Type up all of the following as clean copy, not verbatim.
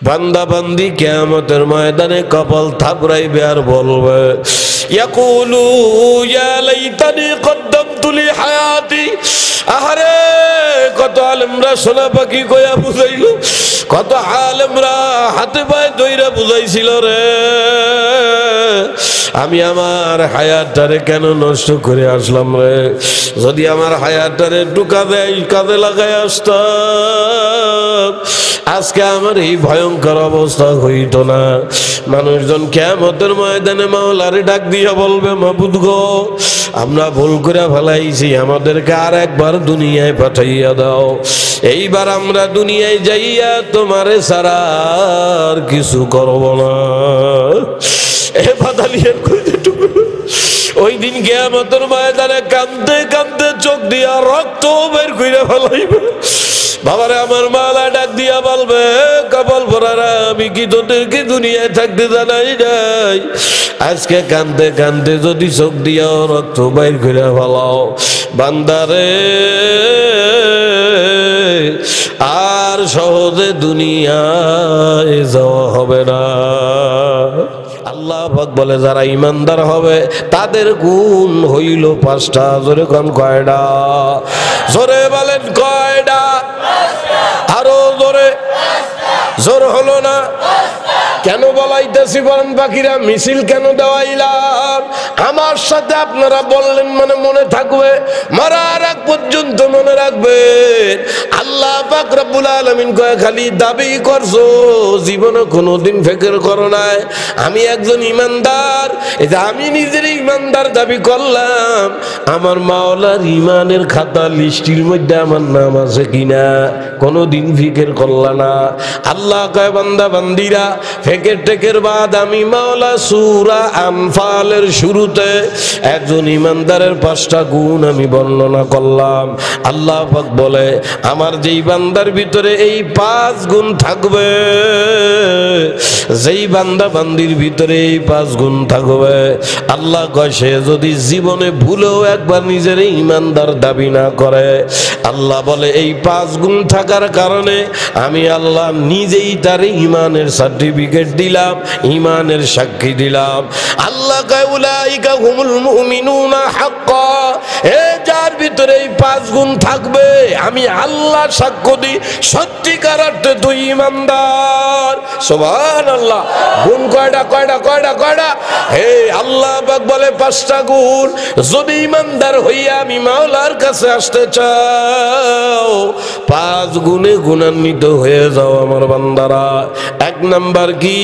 বান্দা বান্দি কিয়ামতের ময়দানে কপাল থাপড়াইবে আর বলবে ইয়াকুলু ইয়া লাইতানি কদ্দামতু লি হায়াতি। আহারে কত আলেমরা সোনা পাখি কইয়া বুঝাইলো, কত আলেমরা হাতে পায়ে দইরা বুঝাইছিল রে, আমি আমার হায়াতটারে কেন নষ্ট করে আসলাম রে। যদি আমার হায়াতটারে একটু কাজে লাগাই আসতাম, আজকে আমার এই ভয়ঙ্কর অবস্থা হইত না। মানুষজন কিয়ামতের ময়দানে মাওলারে ডাক দিয়া বলবে, মাবুদ গো, আমরা ভুল করে ফেলাইছি, আমাদেরকে আর একবার দুনিয়ায় পাঠাইয়া দাও। এইবার আমরা দুনিয়ায় যাইয়া তোমারে ছাড়া আর কিছু করব না। এ বাদালিয়ার কইতেটুকু ওই দিন কিয়ামতের ময়দানে কাঁদতে কাঁদতে চোখ দিয়া রক্ত বের কইরা ফেলাইবে। বাবারে আমার মাওলা ডাক দিয়া বলবে, কপাল ভরারা, আমি কি তোদেরকে দুনিয়ায় থাকতে জানাই নাই? আজকে কাঁদতে কাঁদতে যদি চোখ দিয়া রক্ত বাইর করে ফেলাও, বান্দারে আর সহজে দুনিয়ায় যাওয়া হবে না। আল্লাহ পাক বলে, যারা ইমানদার হবে তাদের গুণ হইল 5টা। জোরে কোন কয়টা? জোরে বলেন কয়টা? আরো জোরে। জোর হলো না? কেন বলাইতেছি বলেন পাখিরা? মিছিল কেন দেওয়াইলাম? আমার সাথে আপনারা বললেন মানে মনে থাকবে, মরার আগ পর্যন্ত মনে রাখবেন। আল্লাহ পাক রব্বুল আলামিন কয়, খালি দাবি করছো, জীবনে কোনোদিন ফিকির করো নাই আমি একজন ইমানদার। এই যে আমি নিজের ইমানদার দাবি করলাম, আমার মাওলার ইমানের খাতা লিস্টির মধ্যে আমার নাম আছে কিনা কোনোদিন ফিকির করলা না। আল্লাহ কয়, বান্দা বান্দিরা, ফিকির টেকের বাদ আমি মাওলা সূরা আনফালের শুরুতে একজন ইমানদারের 5টা গুণ আমি বর্ণনা করলাম। আল্লাহ পাক বলে, আমার যেই বান্দার ভিতরে এই 5 গুণ থাকবে, যেই বান্দা বান্দির ভিতরে এই 5 গুণ থাকবে, আল্লাহ কয় সে যদি জীবনে ভুলেও একবার নিজের ইমানদার দাবি না করে, আল্লাহ বলে এই 5 গুণ থাকার কারণে আমি আল্লাহ নিজেই তার ইমানের সার্টিফিকেট দিলাম, ইমানের সাক্ষী দিলাম। আল্লাহ কয়, উলাইকা হুমুল মুমিনুনা হাক্কা। এ যার ভিতরে এই 5 গুণ থাকবে, আমি আল্লাহ সাক্ষ্য দিই সত্যিকার অর্থে তুই ইমানদার। সুবহানাল্লাহ। গুণ কয়টা? কয়টা? কয়টা? কয়টা? হে আল্লাহ পাক বলে 5টা গুণ। যদি ইমানদার হইয়া আমি মাওলার কাছে আসতে চাও, 5 গুণে গুণান্বিত হয়ে যাও আমার বান্দারা। 1 নাম্বার কি?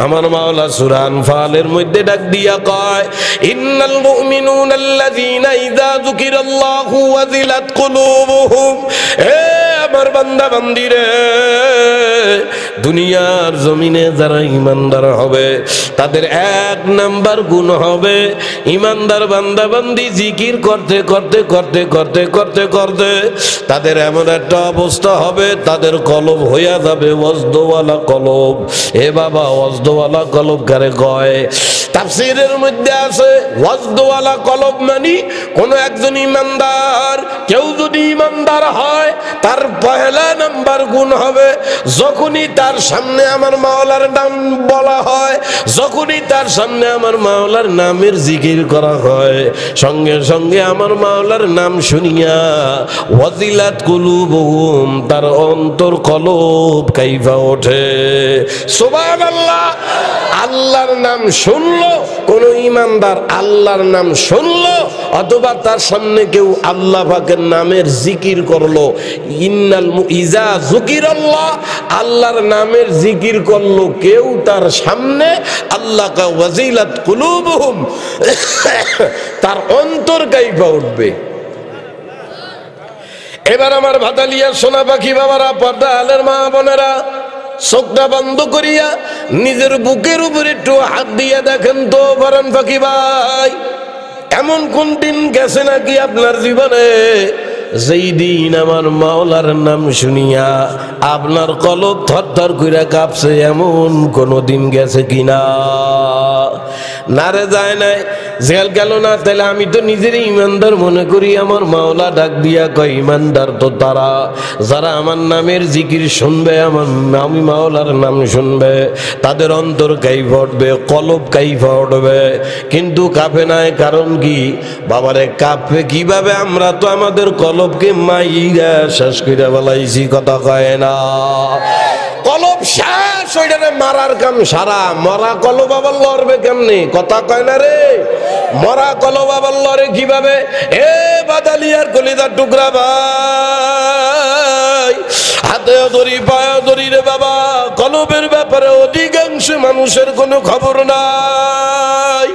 আমার মাওলা সূরা আনফালের মধ্যে ডাক দিয়া কয়, ইন্নাল মুমিনুনা আল্লাযীনা ইযা যুকিরাল্লাহু ওয়াজিলাত কুলুবুহুম। হে আমার বান্দা বান্দিরে, দুনিয়ার জমিনে যারা ইমানদার হবে তাদের 1 নাম্বার গুণ হবে, ইমানদার বান্দা বান্দি জিকির করতে করতে করতে করতে করতে করতে তাদের এমন একটা অবস্থা হবে, তাদের কলব হইয়া যাবে ওয়াজদওয়ালা কলব। এ বাবা, ওয়াজদওয়ালা কলব কারে কয়? তাফসীরের মধ্যে আছে, ওয়াজদওয়ালা কলব মানে কোন একজন ইমানদার, কেউ যদি ইমানদার হয় তার পহেলা নাম্বার গুণ হবে, যখনই তার সামনে আমার মাওলার নাম বলা হয়, যখনই তার সামনে আমার মাওলার নামের জিকির করা হয়, সঙ্গে সঙ্গে আমার মাওলার নাম শুনিয়া ওয়াজিলাত কুলুবুহুম, তার অন্তর কলব কাইফা ওঠে। সুবহানাল্লাহ। আল্লাহর নাম শুনলো কোন ইমানদার, আল্লাহর নাম শুনলো অথবা তার সামনে কেউ আল্লাহ পাকের নামের জিকির করলো, ইন্নাল ইজা যুকিরাল্লাহ, আল্লাহর নামের জিকির করলো কেউ তার সামনে, আল্লাহ কা ওয়াজিলাত কুলুবুহুম, তার অন্তর কাইফা উঠবে। এবার আমার ভাতালিয়া সোনা পাখি বাবারা, পর্দা আলের মা বোনেরা, চোখটা বন্ধ করিয়া নিজের বুকের উপরে একটু হাত দিয়ে দেখেন তো বরণ পাখি ভাই, এমন কোন দিন গেছে নাকি আপনার জীবনে যেই দিন আমার মাওলার নাম শুনিয়া আপনার কলব থরথর কইরা কাঁপছে, এমন কোনো দিন গেছে কিনা? না রে, যায় নাই। জেল গেল না, তাহলে আমি তো নিজের ইমানদার মনে করি। আমার মাওলা ডাক দিয়া কয়, ইমানদার তো তারা যারা আমার নামের জিকির শুনবে, আমি মাওলার নাম শুনবে, তাদের অন্তর কাইফা উঠবে, কলব কাইফা উঠবে। কিন্তু কাঁপে নাই, কারণ কি? বাবারে কাঁপবে কিভাবে? আমরা তো আমাদের কলবকে মাইরা শেষ কইরা বলাইছি, কথা কয় না। কলব শেষ, ওইটারে মারার কাম সারা। মরা কলব আবার লড়বে কেমনে? কথা কয় না রে। মরা কলব আবার লড়ে কিভাবে? এ বাদালিয়ার কলিজার টুকরা ভাই, হাতে ধরি পায়ে ধরি রে বাবা, কলবের ব্যাপারে অধিকাংশ মানুষের কোনো খবর নাই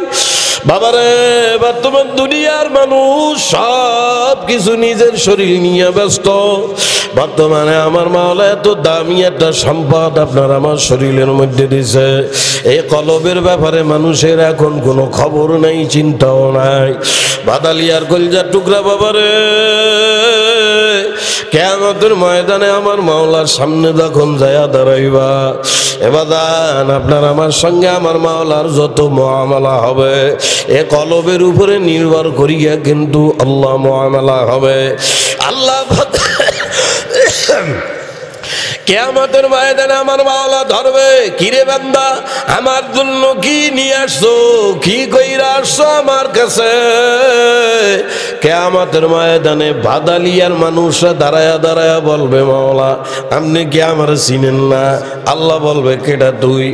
বাবারে। বর্তমান দুনিয়ার মানুষ সব কিছু নিজের শরীর নিয়ে ব্যস্ত। বর্তমানে আমার মাওলা এত দামি একটা সম্পদ আপনার আমার শরীরের মধ্যে দিছে, এই কলবের ব্যাপারে মানুষের এখন কোনো খবর নাই, চিন্তাও নাই। বাদালিয়ার কলিজার টুকরা বাবারে, কিয়ামতের ময়দানে আমার মাওলার সামনে যখন যায়া দাঁড়াইবা, এবাদান আপনার আমার সঙ্গে আমার মাওলার যত মুআমালা হবে, এ কলবের উপরে নির্ভর করিয়া কিন্তু আল্লাহ মুআমালা হবে। আল্লাহ কিয়ামতের ময়দানে আমার মাওলা ধরবে, কিরে বান্দা আমার জন্য কি নিয়ে আসছো, কি কইরা আসছো আমার কাছে? কিয়ামতের ময়দানে বাদালিয়ার মানুষরা দাঁড়ায়া দাঁড়ায়া বলবে, মাওলা আপনি কি আমার চিনেন না? আল্লাহ বলবে, কেডা তুই?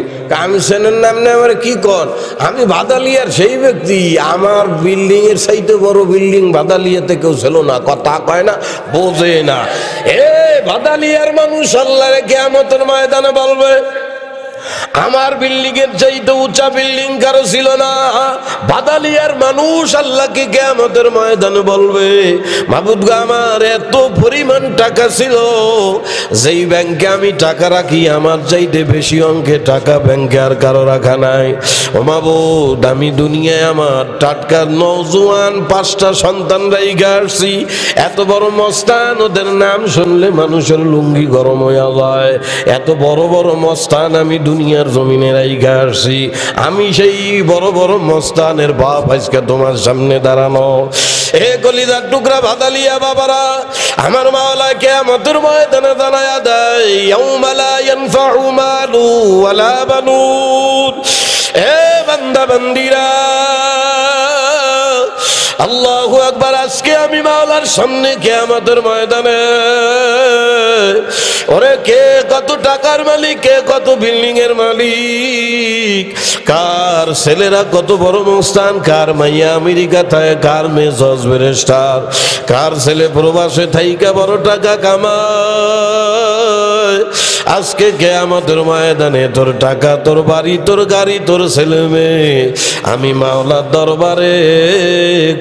আমি চেনেন না, আপনি আমার কি কর? আমি বাদালিয়ার সেই ব্যক্তি, আমার বিল্ডিং এর চাইতে বড় বিল্ডিং বাদালিয়াতে কেউ ছিল না। কথা কয় না, বোঝে না। এ বাদালিয়ার মানুষ আল্লাহরে কিয়ামতের ময়দানে বলবে, আমার বিল্ডিং এর চাইতে উঁচা বিল্ডিং কারো ছিল না। বাদালিয়ার মানুষ আল্লাহকে কিয়ামতের ময়দানে বলবে, মাবুদ গো, আমার এত পরিমাণ টাকা ছিল, যেই ব্যাংকে আমি টাকা রাখি আমার চাইতে বেশি অঙ্কে টাকা ব্যাংকে আর কারো রাখা নাই। ও মাবুদ, আমি দুনিয়ায় আমার টাটকা নওজোয়ান 5টা সন্তান রাইখা আসছি, এত বড় মস্তান, ওদের নাম শুনলে মানুষের লুঙ্গি গরম হয়ে যায়। এত বড় বড় মস্তান আমি দুনিয়ার জমিনে রাইখা আসছি, আমি সেই বড় বড় মস্তানের বাপ আজকে তোমার সামনে দাঁড়ানো। এ কলিজার টুকরা বাদালিয়া বাবারা, আমার মাওলা কিয়ামতের ময়দানে দাঁড়ায়া দেয়, ইয়াউমা লা ইয়ানফাউ মালু ওয়ালা বানুন। এ বান্দা বান্দিরা, আল্লাহু আকবার, আজকে আমি মাওলার সামনে কিয়ামতের ময়দানে, ওরে কে কত টাকার মালিক, কে কত বিল্ডিং এর মালিক, কার ছেলেরা কত বড় মস্তান, কার মাইয়া আমেরিকা থাকে, কার মেয়ে জজ ব্যারিস্টার, কার ছেলে প্রবাসে থাইকা বড় টাকা কামায়। আজকে কিয়ামতের ময়দানে তোর টাকা, তোর বাড়ি, তোর গাড়ি, তোর ছেলে মেয়ে আমি মাওলার দরবারে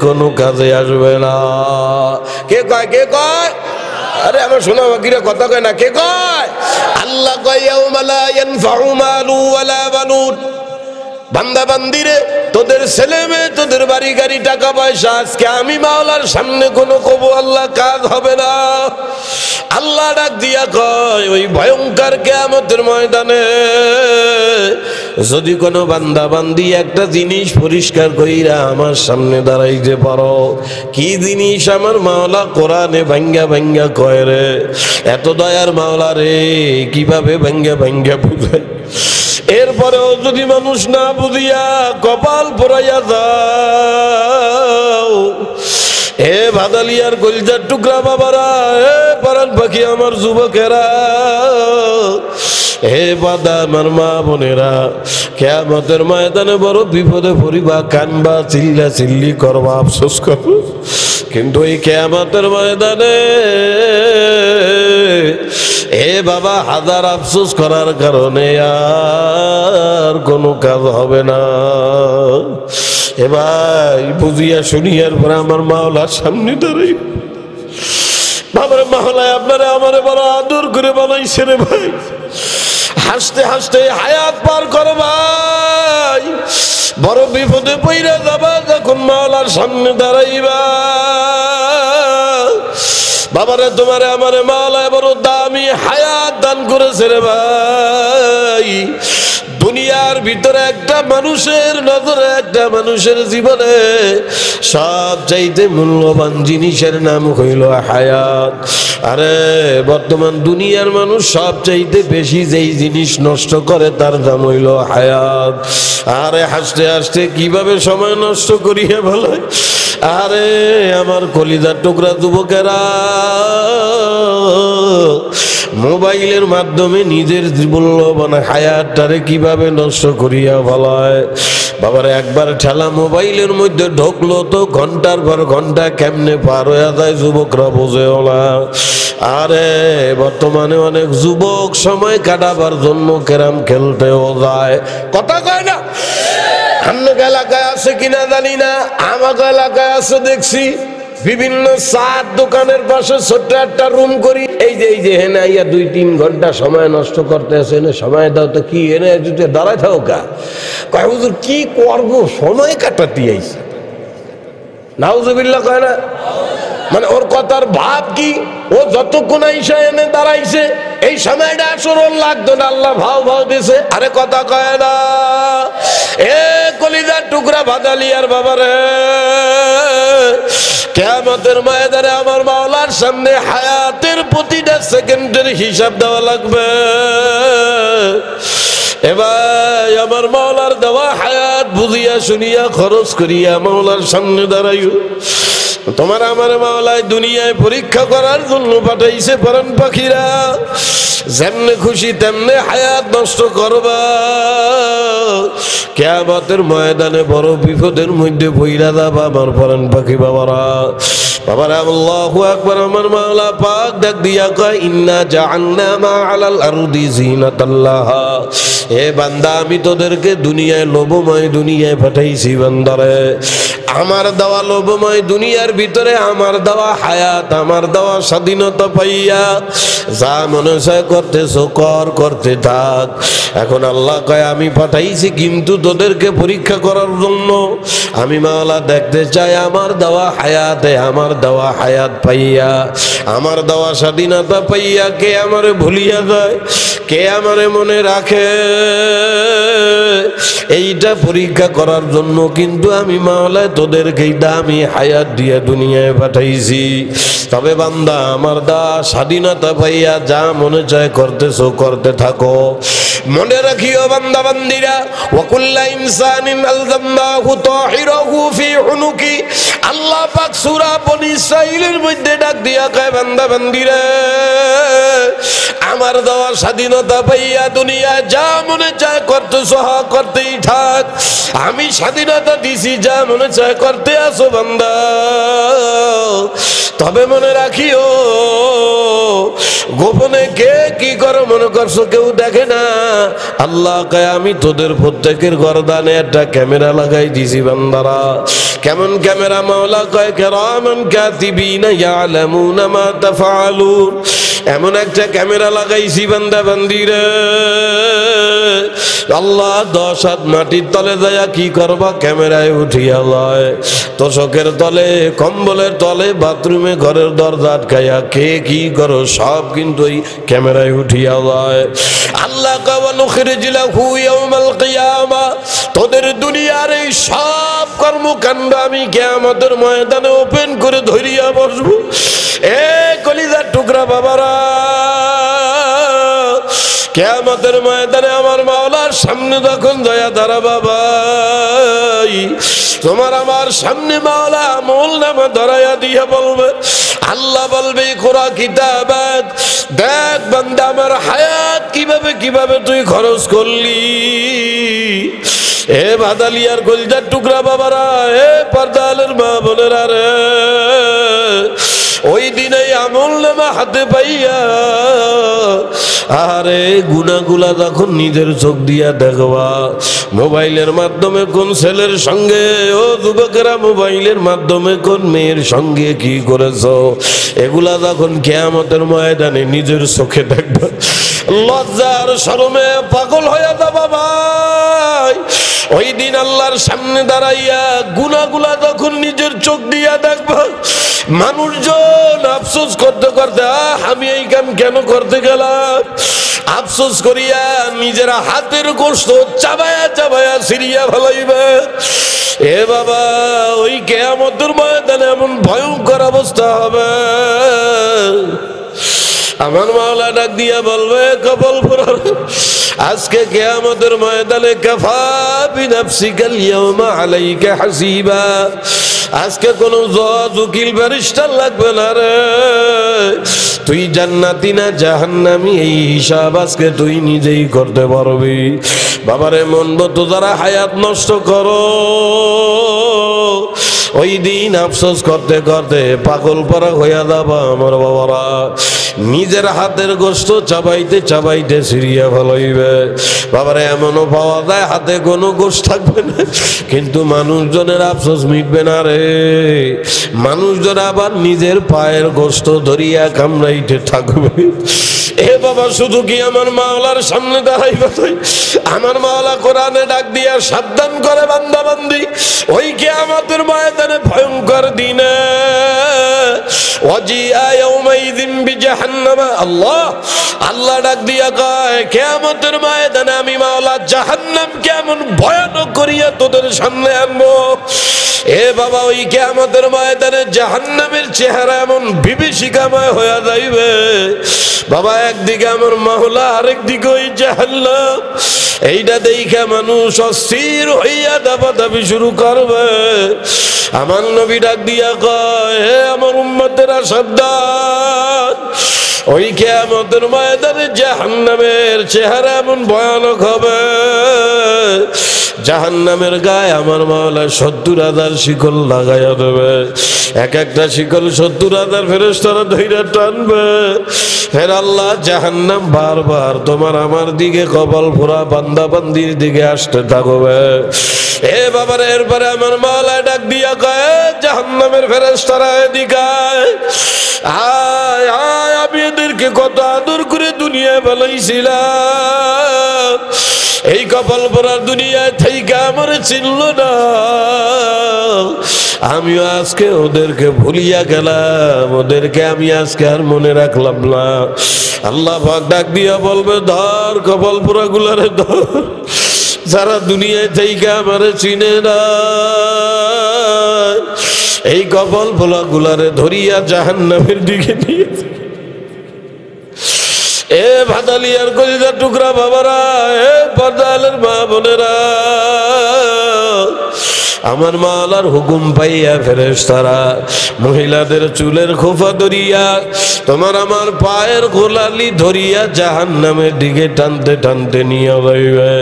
কোনো কাজে আসবে না। কে কয়? কে কয়? আরে আমার শোনা বাকিরা কথা কয় না, কে কয়? আল্লাহ কয়, ইয়াউমা লা ইয়ানফাউ মালু ওয়ালা বানুন। বান্দা বান্দিরে, তোদের ছেলে মেয়ে, তোদের বাড়ি গাড়ি, টাকা পয়সা আজকে আমি মাওলার সামনে কোনো কবু আল্লাহ কাজ হবে না। আল্লাহ ডাক দিয়া কয়, ওই ভয়ঙ্কর কিয়ামতের ময়দানে যদি কোনো বান্দা বান্দি একটা জিনিস পরিষ্কার কইরা আমার সামনে দাঁড়াইতে পারো, কি জিনিস? আমার মাওলা কোরআনে ভাঙ্গা ভাঙ্গা কয় রে, এত দয়ার মাওলা রে, কিভাবে ভাঙ্গা ভাঙ্গা বুঝায়। এরপরেও যদি মানুষ না বুঝিয়া কপাল পোড়াইয়া যাও, এ বাদালিয়ার কলিজার টুকরা বাবারা, এ পারান পাখি আমার যুবকেরা, হে বাদা আমার মা বোনেরা, কিয়ামতের ময়দানে বড় বিপদে পড়িবা, কানবা, চিল্লা চিল্লি করবা, আফসোস করবা। কিন্তু এই কিয়ামতের ময়দানে এ বাবা, হাজার আফসোস করার কারণে আর কোনো কাজ হবে না। এ ভাই, বুঝিয়া শুনিয়ার পরে আমার মাওলার সামনে দাঁড়াই, বাবার মাওলায় আপনারা আমারে বড় আদর করে বানাইছে রে ভাই। হাসতে হাসতে হায়াত পার করো ভাই, বড় বিপদে পইরা যাবা যখন মাওলার সামনে দাঁড়াইবা। বাবারে তোমারে আমারে মাওলা বড় দামি হায়াত দান করেছে রে ভাই। দুনিয়ার ভিতরে একটা মানুষের নজরে, একটা মানুষের জীবনে সবচাইতে মূল্যবান জিনিসের নাম হইল হায়াত। আরে বর্তমান দুনিয়ার মানুষ সবচাইতে বেশি যেই জিনিস নষ্ট করে তার নাম হইল হায়াত। আরে হাসতে হাসতে কিভাবে সময় নষ্ট করিয়া ভালো। আরে আমার কলিজার টুকরা যুবকেরা, মোবাইলের মাধ্যমে নিজের মূল্যবান হায়াতটারে কিভাবে নষ্ট করিয়া ফেলায়। বাবার একবার ঠেলা মোবাইলের মধ্যে ঢুকলো তো ঘন্টার পর ঘন্টা কেমনে পার হয়ে যায় যুবকরা বোঝেও না। আরে বর্তমানে অনেক যুবক সময় কাটাবার জন্য ক্যারাম খেলতেও যায়, কথা কয় না। অন্য এলাকায় আছে কিনা জানি না, আমাকে এলাকায় আছে দেখছি। বিভিন্ন চার দোকানের পাশে ছোট্ট একটা রুম করি, এই যে হেনে আইয়া 2-3 ঘন্টা সময় নষ্ট করতে আছে। এনে সময় দাও তো কি এনে যদি দাঁড়ায় থাও কা, কয় হুজুর কি করবো সময় কাটাতে আইছে। নাউজুবিল্লাহ কয় না, মানে ওর কথার ভাব কি, ও যতক্ষণ আইসা এনে দাঁড়াইছে এই সময়টা আসর ওর লাগতো না, আল্লাহ ভাও ভাও দিছে। আরে কথা কয় না এ কলিজার টুকরা ভাদালিয়ার বাবারে, কিয়ামতের ময়দানে আমার মাওলার সামনে হায়াতের প্রতিটা সেকেন্ডের হিসাব দেওয়া লাগবে। এবার আমার মাওলার দেওয়া হায়াত বুঝিয়া শুনিয়া খরচ করিয়া মাওলার সামনে দাঁড়াইও। তোমার আমার মাওলায় দুনিয়ায় পরীক্ষা করার জন্য পাঠাইছে পরাণ পাখিরা, যেমনে খুশি তেমনে হায়াত নষ্ট করবা। কিয়ামতের ময়দানে বড় বিপদের মধ্যে পইরা যাবা আমার পরাণ পাখি বাবারা। বাবারা আল্লাহু আকবার। আমার মাওলা পাক ডাক দিয়া কয় ইন্না জাআলনা মা আলাল আরদি জিনাতাল্লাহা। এ বান্দা আমি তোদেরকে দুনিয়ায় লোভময় দুনিয়ায় পাঠাইছি বান্দারে। আমার দেওয়া লোভময় দুনিয়ার ভিতরে আমার দেওয়া হায়াত, আমার দেওয়া স্বাধীনতা পাইয়া যা মনে চায় করতেছো কর, করতে থাক। এখন আল্লাহ কয় আমি পাঠাইছি কিন্তু তোদেরকে পরীক্ষা করার জন্য। আমি মাওলা দেখতে চাই আমার দেওয়া হায়াতে, আমার দেওয়া হায়াত পাইয়া, আমার দেওয়া স্বাধীনতা পাইয়া কে আমারে ভুলিয়া যায়, কে আমারে মনে রাখে। এইটা পরীক্ষা করার জন্য কিন্তু আমি মাওলা তোদেরকে দামি হায়াত দিয়ে দুনিয়ায় পাঠাইছি। তবে বান্দা আমার দেওয়া স্বাধীনতা পাইয়া যা মনে চায় করতেছো করতে থাকো। মনে রাখিও বান্দা বান্দিরা, ওয়াকুল্লা ইনসানিন আলজামনাহু তাহিরাহু ফি উনুকি। আল্লাহ পাক সূরা বনী ইসরাঈলের মধ্যে ডাক দিয়া কয় বান্দা বান্দিরা, আমার দেওয়া স্বাধীনতা পাইয়া দুনিয়ায় যা মনে চায় করতেছো করতেই থাক। আমি স্বাধীনতা দিছি, যা মনে চায় করতে আসো বান্দা। তবে মনে রাখিও গোপনে কে কি করো মনে করছো কেউ দেখে না। আল্লাহ কয় আমি তোদের প্রত্যেকের গর্দানে একটা ক্যামেরা লাগাই দিছি বান্দারা। কেমন ক্যামেরা? মাওলা কয় কিরামান কাতিবিনা ইয়ালামুনা মা তাফআলুন। এমন একটা ক্যামেরা লাগাইছি বান্দা বান্দিরে, আল্লাহ 10 হাত মাটির তলে যায় কি করবা ক্যামেরায় উঠিয়া লয়। তোষকের তলে, কম্বলের তলে, বাথরুমে, ঘরের দরজা আটকাইয়া কে কি করো সব কিন্তু ওই ক্যামেরায় উঠিয়া লয়। আল্লাহ নুখরিজ লাহু ইয়াউমাল কিয়ামা। তোদের দুনিয়ার এই সব কর্মকাণ্ড আমি কিয়ামতের ময়দানে ওপেন করে ধরিয়া বসবো। এ কলিজার টুকরা বাবারা, কিয়ামতের ময়দানে আমার মাওলার সামনে যখন দয়া দাঁড়াবা ভাই, তোমার আমার সামনে মাওলা আমলনামা ধরাইয়া দিয়ে বলবে, আল্লাহ বলবে কোরআন কিতাবাত, দেখ বান্দা আমার হায়াত কিভাবে কিভাবে তুই খরচ করলি। এ বাদালিয়ার কলিজার টুকরা বাবারা, এ পর্দালের মা বোনেরা রে, ওই দিন এই আমলনামা হাতে পাইয়া আরে গুনাহগুলা যখন নিজের চোখ দিয়া দেখবা, মোবাইলের মাধ্যমে কোন ছেলের সঙ্গে, ও যুবকেরা মোবাইলের মাধ্যমে কোন মেয়ের সঙ্গে কি করেছো, এগুলা যখন কিয়ামতের ময়দানে নিজের চোখে দেখবা, লজ্জার শরমে পাগল হয়ে যাবা ভাই। ওই দিন আল্লাহর সামনে দাঁড়াইয়া গুনাহগুলা যখন নিজের চোখ দিয়া দেখবা, মানুষজন আফসোস করতে করতে আমি এই কাম কেন করতে গেলাম, আফসোস করিয়া নিজের হাতের গোশত চাবায়া চাবায়া সিরিয়া ফেলাইবে। এ বাবা, ওই কিয়ামতের ময়দানে এমন ভয়ঙ্কর অবস্থা হবে, আমার মাওলা ডাক দিয়া বলবে কপাল পোড়ার, আজকে কিয়ামতের ময়দানে কাফা বিনাফসিকাল ইয়াউমা আলাইকা হাসিবা, আজকে কোন জজ উকিল ব্যারিস্টার লাগবে না রে, তুই জান্নাতি না জাহান্নামী এই হিসাব আজকে তুই নিজেই করতে পারবি। বাবারে মন তো যারা হায়াত নষ্ট করো, ওই দিন আফসোস করতে করতে পাগল পারা হইয়া যাবা আমার বাবারা, নিজের হাতের গোশত চাবাইতে চাবাইতে সিরিয়া ফেলাইবে। বাবারে এমনও পাওয়া যায় হাতে কোনো গোশত থাকবে না, কিন্তু মানুষজনের আফসোস মিটবে না রে, মানুষজন আবার নিজের পায়ের গোশত ধরিয়া কামড়াইতে থাকবে। এ বাবা, শুধু কি আমার মাওলার সামনে দাঁড়াইবে তুই? আমার মাওলা কোরআনে ডাক দিয়া সাবধান করে বান্দা বান্দি, ওই কিয়ামতের ময়দানে ভয়ঙ্কর দিনে ওয়াজিআ ইয়াউমাইযিন বিজাহান্নাম, আল্লাহ ডাক দিয়া কয় কিয়ামতের ময়দানে আমি মাওলা জাহান্নাম কেমন ভয়ানক করিয়া তোদের সামনে আনবো। এ বাবা, ওই কিয়ামতের ময়দানে জাহান্নামের চেহারা এমন বিভীষিকাময় হয়ে যাইবে বাবা, একদিকে আমার মাওলা আরেকদিকে ওই জাহান্নাম, এইটা দেখে মানুষ অস্থির হইয়া দাপাদাপি শুরু করবে। আমার নবী ডাক দিয়া কয় হে আমার উম্মতেরা সাবধান, ওই কিয়ামতের ময়দানে জাহান্নামের চেহারা এমন ভয়ানক হবে, জাহান্নামের গায়ে আমার মাওলা 70,000 শিকল লাগাইয়া দেবে, এক একটা শিকল 70,000 ফেরেশতারা ধইরা টানবে। ফের আল্লাহ জাহান্নাম বারবার তোমার আমার দিকে কপাল ফোড়া বান্দা বান্দির দিকে আসতে থাকবে। এ বাবার, এরপরে আমার মাওলা ডাক দিয়া কয় জাহান্নামের ফেরেশতারা এদিকে আয় আয়, আমি এদেরকে কত আদর করে দুনিয়ায় বানাইছিলাম, এই কপাল পরার দুনিয়ায় থেকে আমার চিনল না, আমিও আজকে ওদেরকে ভুলিয়া গেলাম, ওদেরকে আমি আজকে আর মনে রাখলাম না। আল্লাহ পাক ডাক দিয়া বলবে ধর কপাল পোড়া গুলারে ধর, যারা দুনিয়ায় থেকে আমার চিনে না, এই কপাল পোড়া গুলারে ধরিয়া জাহান্নামের দিকে নিয়ে। এ ভাদালিয়ার কলিজার টুকরা বাবারা, এ পর্দালের মা বোনেরা, আমার মাওলার হুকুম পাইয়া ফেরেশতারা মহিলাদের চুলের খোফা ধরিয়া তোমার আমার পায়ের গোলালি ধরিয়া জাহান্নামের দিকে টানতে টানতে নিয়ে যাইবে।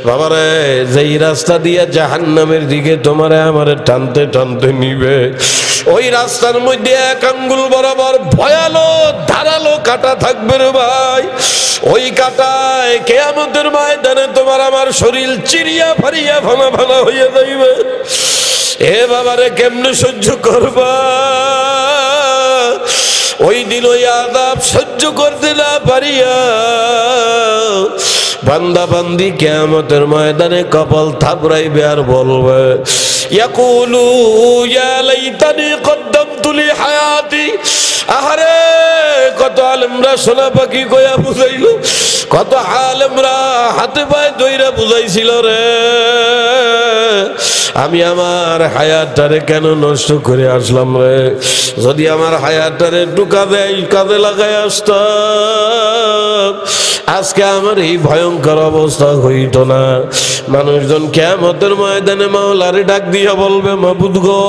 বাবারে, যেই রাস্তা দিয়া জাহান্নামের দিকে তোমারে আমারে টানতে টানতে নিবে, ওই রাস্তার মধ্যে এক আঙ্গুল বরাবর ভয়ালো ধারালো কাঁটা থাকবে রে ভাই, ওই কাঁটায় কিয়ামতের ময়দানে তোমার আমার শরীর চিরিয়া ফারিয়া ভাঙা ভাঙা হইয়া যাইবে। এ বাবারে, কেমনে সহ্য করবা? ওই দিন ওই আযাব সহ্য করতে না পারিয়া বান্দা বান্দি কিয়ামতের ময়দানে কপাল থাপড়াইবে আর বলবে ইয়াকুলু ইয়া লাইতানি কদ্দামতু লি হায়াতি। আহারে, কত আলেমরা সোনা পাখি কয়া বুঝাইল, কত আলেমরা হাতে পায়ে দইরা বুঝাইছিল রে, আমি আমার হায়াতটারে কেন নষ্ট করে আসলাম রে, যদি আমার হায়াতটারে একটু কাজে লাগাই আসতাম আজকে আমার এই ভয়ঙ্কর অবস্থা হইতো না। মানুষজন কিয়ামতের ময়দানে মাওলারে ডাক দিয়া বলবে মাবুদ গো,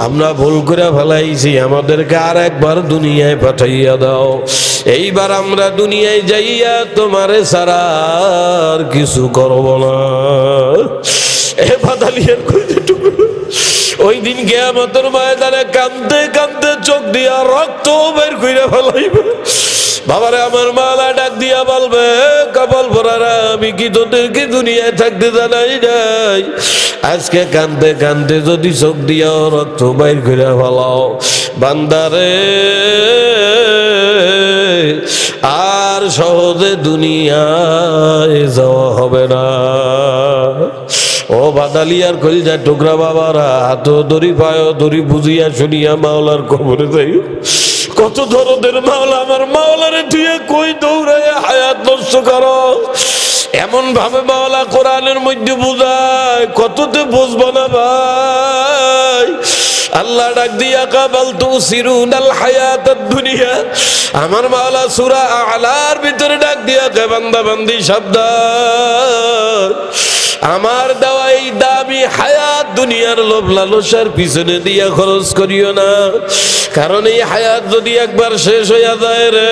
আমরা ভুল করে ফেলাইছি, আমাদেরকে আর একবার দুনিয়ায় পাঠাইয়া দাও, এইবার আমরা দুনিয়ায় যাইয়া তোমারে ছাড়া আর কিছু করব না। এ বাদালিয়ার কইতেটুকু ওই দিন কিয়ামতের ময়দানে কাঁদতে কাঁদতে চোখ দিয়া রক্ত বের কইরা ফেলাইবে। বাবারে, আমার মাওলা ডাক দিয়া বলবে কপাল পোড়ারা, আমি কি তোদেরকে দুনিয়ায় থাকতে জানাই নাই? আজকে কাঁদতে কাঁদতে যদি চোখ দিয়াও রক্ত বাইর করে ফেলাও বান্দারে, আর সহজে দুনিয়ায় যাওয়া হবে না। ও বাদালিয়ার কলিজা টুকরা বাবারা, হাত দড়ি পায় দড়ি বুঝিয়া শুনিয়া মাওলার কবরে যাই। কত ধরনের মাওলা আমার মাওলারে তুই কই দৌড়াইয়া হায়াত নষ্ট করো, এমন ভাবে মাওলা কোরআনের মধ্যে বুঝায়, কততে বুঝবো না ভাই। আল্লাহ ডাক দিয়া কাবাল তুসিরুনাল হায়াতাদ দুনিয়া, আমার মাওলা সূরা আলার ভিতরে ডাক দিয়া কে বান্দা বান্দি সাবধান, আমার দেওয়া এই দামি হায়াত দুনিয়ার লোভ লালসার পিছনে দিয়া খরচ করিও না, কারণ এই হায়াত যদি একবার শেষ হইয়া যায় রে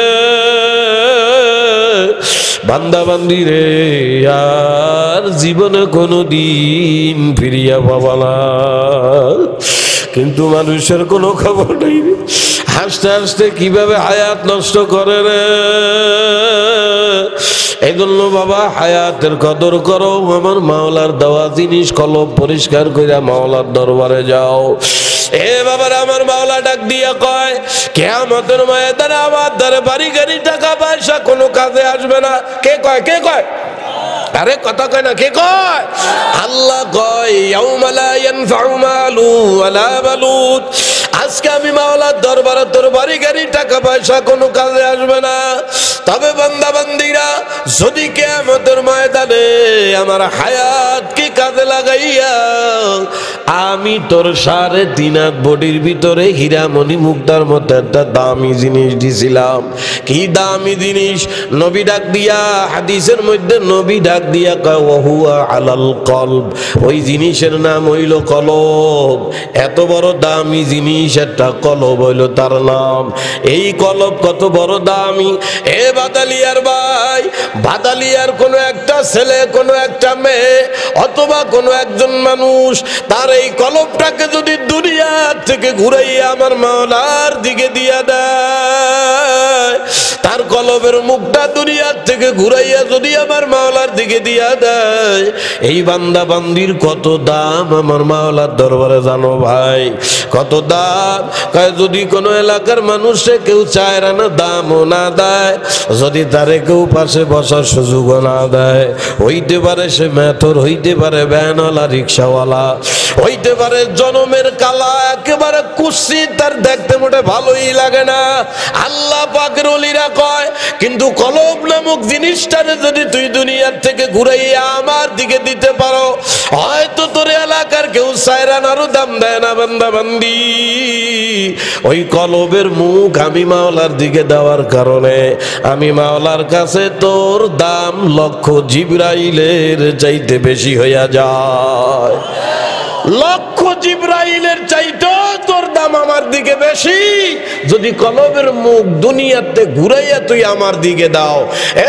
বান্দা বান্দি রে, আর জীবনে কোনো দিন ফিরিয়া পাবা না। কিন্তু মানুষের কোনো খবর নেই, হাসতে হাসতে কিভাবে হায়াত নষ্ট করে রে। এই জন্য বাবা হায়াতের কদর করো, আমার মাওলার দেওয়া জিনিস কলব পরিষ্কার কইরা মাওলার দরবারে যাও। এ বাবার আমার মাওলা ডাক দিয়া কয়, কিয়ামতের ময়দানে আমার দ্বারে বাড়ি গাড়ি টাকা পয়সা কোনো কাজে আসবে না। কে কয়? কে কয়? আরে কথা কয় না, কে কয়? আল্লাহ কয়, ইয়াউমা লা ইয়ানফাউ মালু ওয়ালা বানুন, আজকে আমি মাওলার দরবারে তোর বাড়ি গাড়ি টাকা পয়সা কোনো কাজে আসবে না। তবে বান্দা বান্দিরা যদি কিয়ামতের ময়দানে আমার হায়াতকে কাজে লাগাইয়া আমি তোর 3.5 হাত বডির ভিতরে হীরামণি মুক্তার মতো একটা দামি জিনিস দিছিলাম। কি দামি জিনিস? নবী ডাক দিয়া, হাদিসের মধ্যে নবী ডাক দিয়া কয় ওয়াহুয়া আলাল কলব, ওই জিনিসের নাম হইল কলব। এত বড় দামি জিনিস একটা কলব হইল তার নাম। এই কলব কত বড় দামি। এ বাদালিয়ার ভাই, বাদালিয়ার কোনো একটা ছেলে, কোনো একটা মেয়ে অথবা কোনো একজন মানুষ তার এই কলবটাকে যদি দুনিয়া থেকে ঘুরাইয়া আমার মাওলার দিকে দিয়া দেয়, তার কলবের মুখটা দুনিয়ার থেকে ঘুরাইয়া যদি আমার মাওলার দিকে দিয়া দেয়, এই বান্দা বান্দির কত দাম আমার মাওলার দরবারে জানো ভাই? কত দাম? কয় যদি কোনো এলাকার মানুষে কেউ 4 আনা দামও না দেয়, যদি তারে কেউ পাশে বসার সুযোগও না দেয়, হইতে পারে সে মেথর, হইতে পারে ভ্যানওয়ালা, রিক্সাওয়ালা, হইতে পারে জনমের কালা, একেবারে কুৎসিত, তার দেখতে মোটে ভালোই লাগে না। আল্লাহ পাকের ওলিরা কয়, কিন্তু কলব নামক জিনিসটারে যদি তুই দুনিয়ার থেকে ঘুরাইয়া আমার দিকে দিতে পারো, হয়তো তোর এলাকার কেউ 4 আনারও দাম দেয় না বান্দা বান্দি। ওই কলবের মুখ আমি মাওলার দিকে দেওয়ার কারণে আমি মাওলার কাছে তোর দাম লক্ষ জিবরাইলের চাইতে বেশি হইয়া যায়। লক্ষ জিবরাইলের চাইতে তোর দাম আমার দিকে বেশি, যদি কলবের মুখ দুনিয়াতে ঘুরাইয়া তুই আমার দিকে দাও।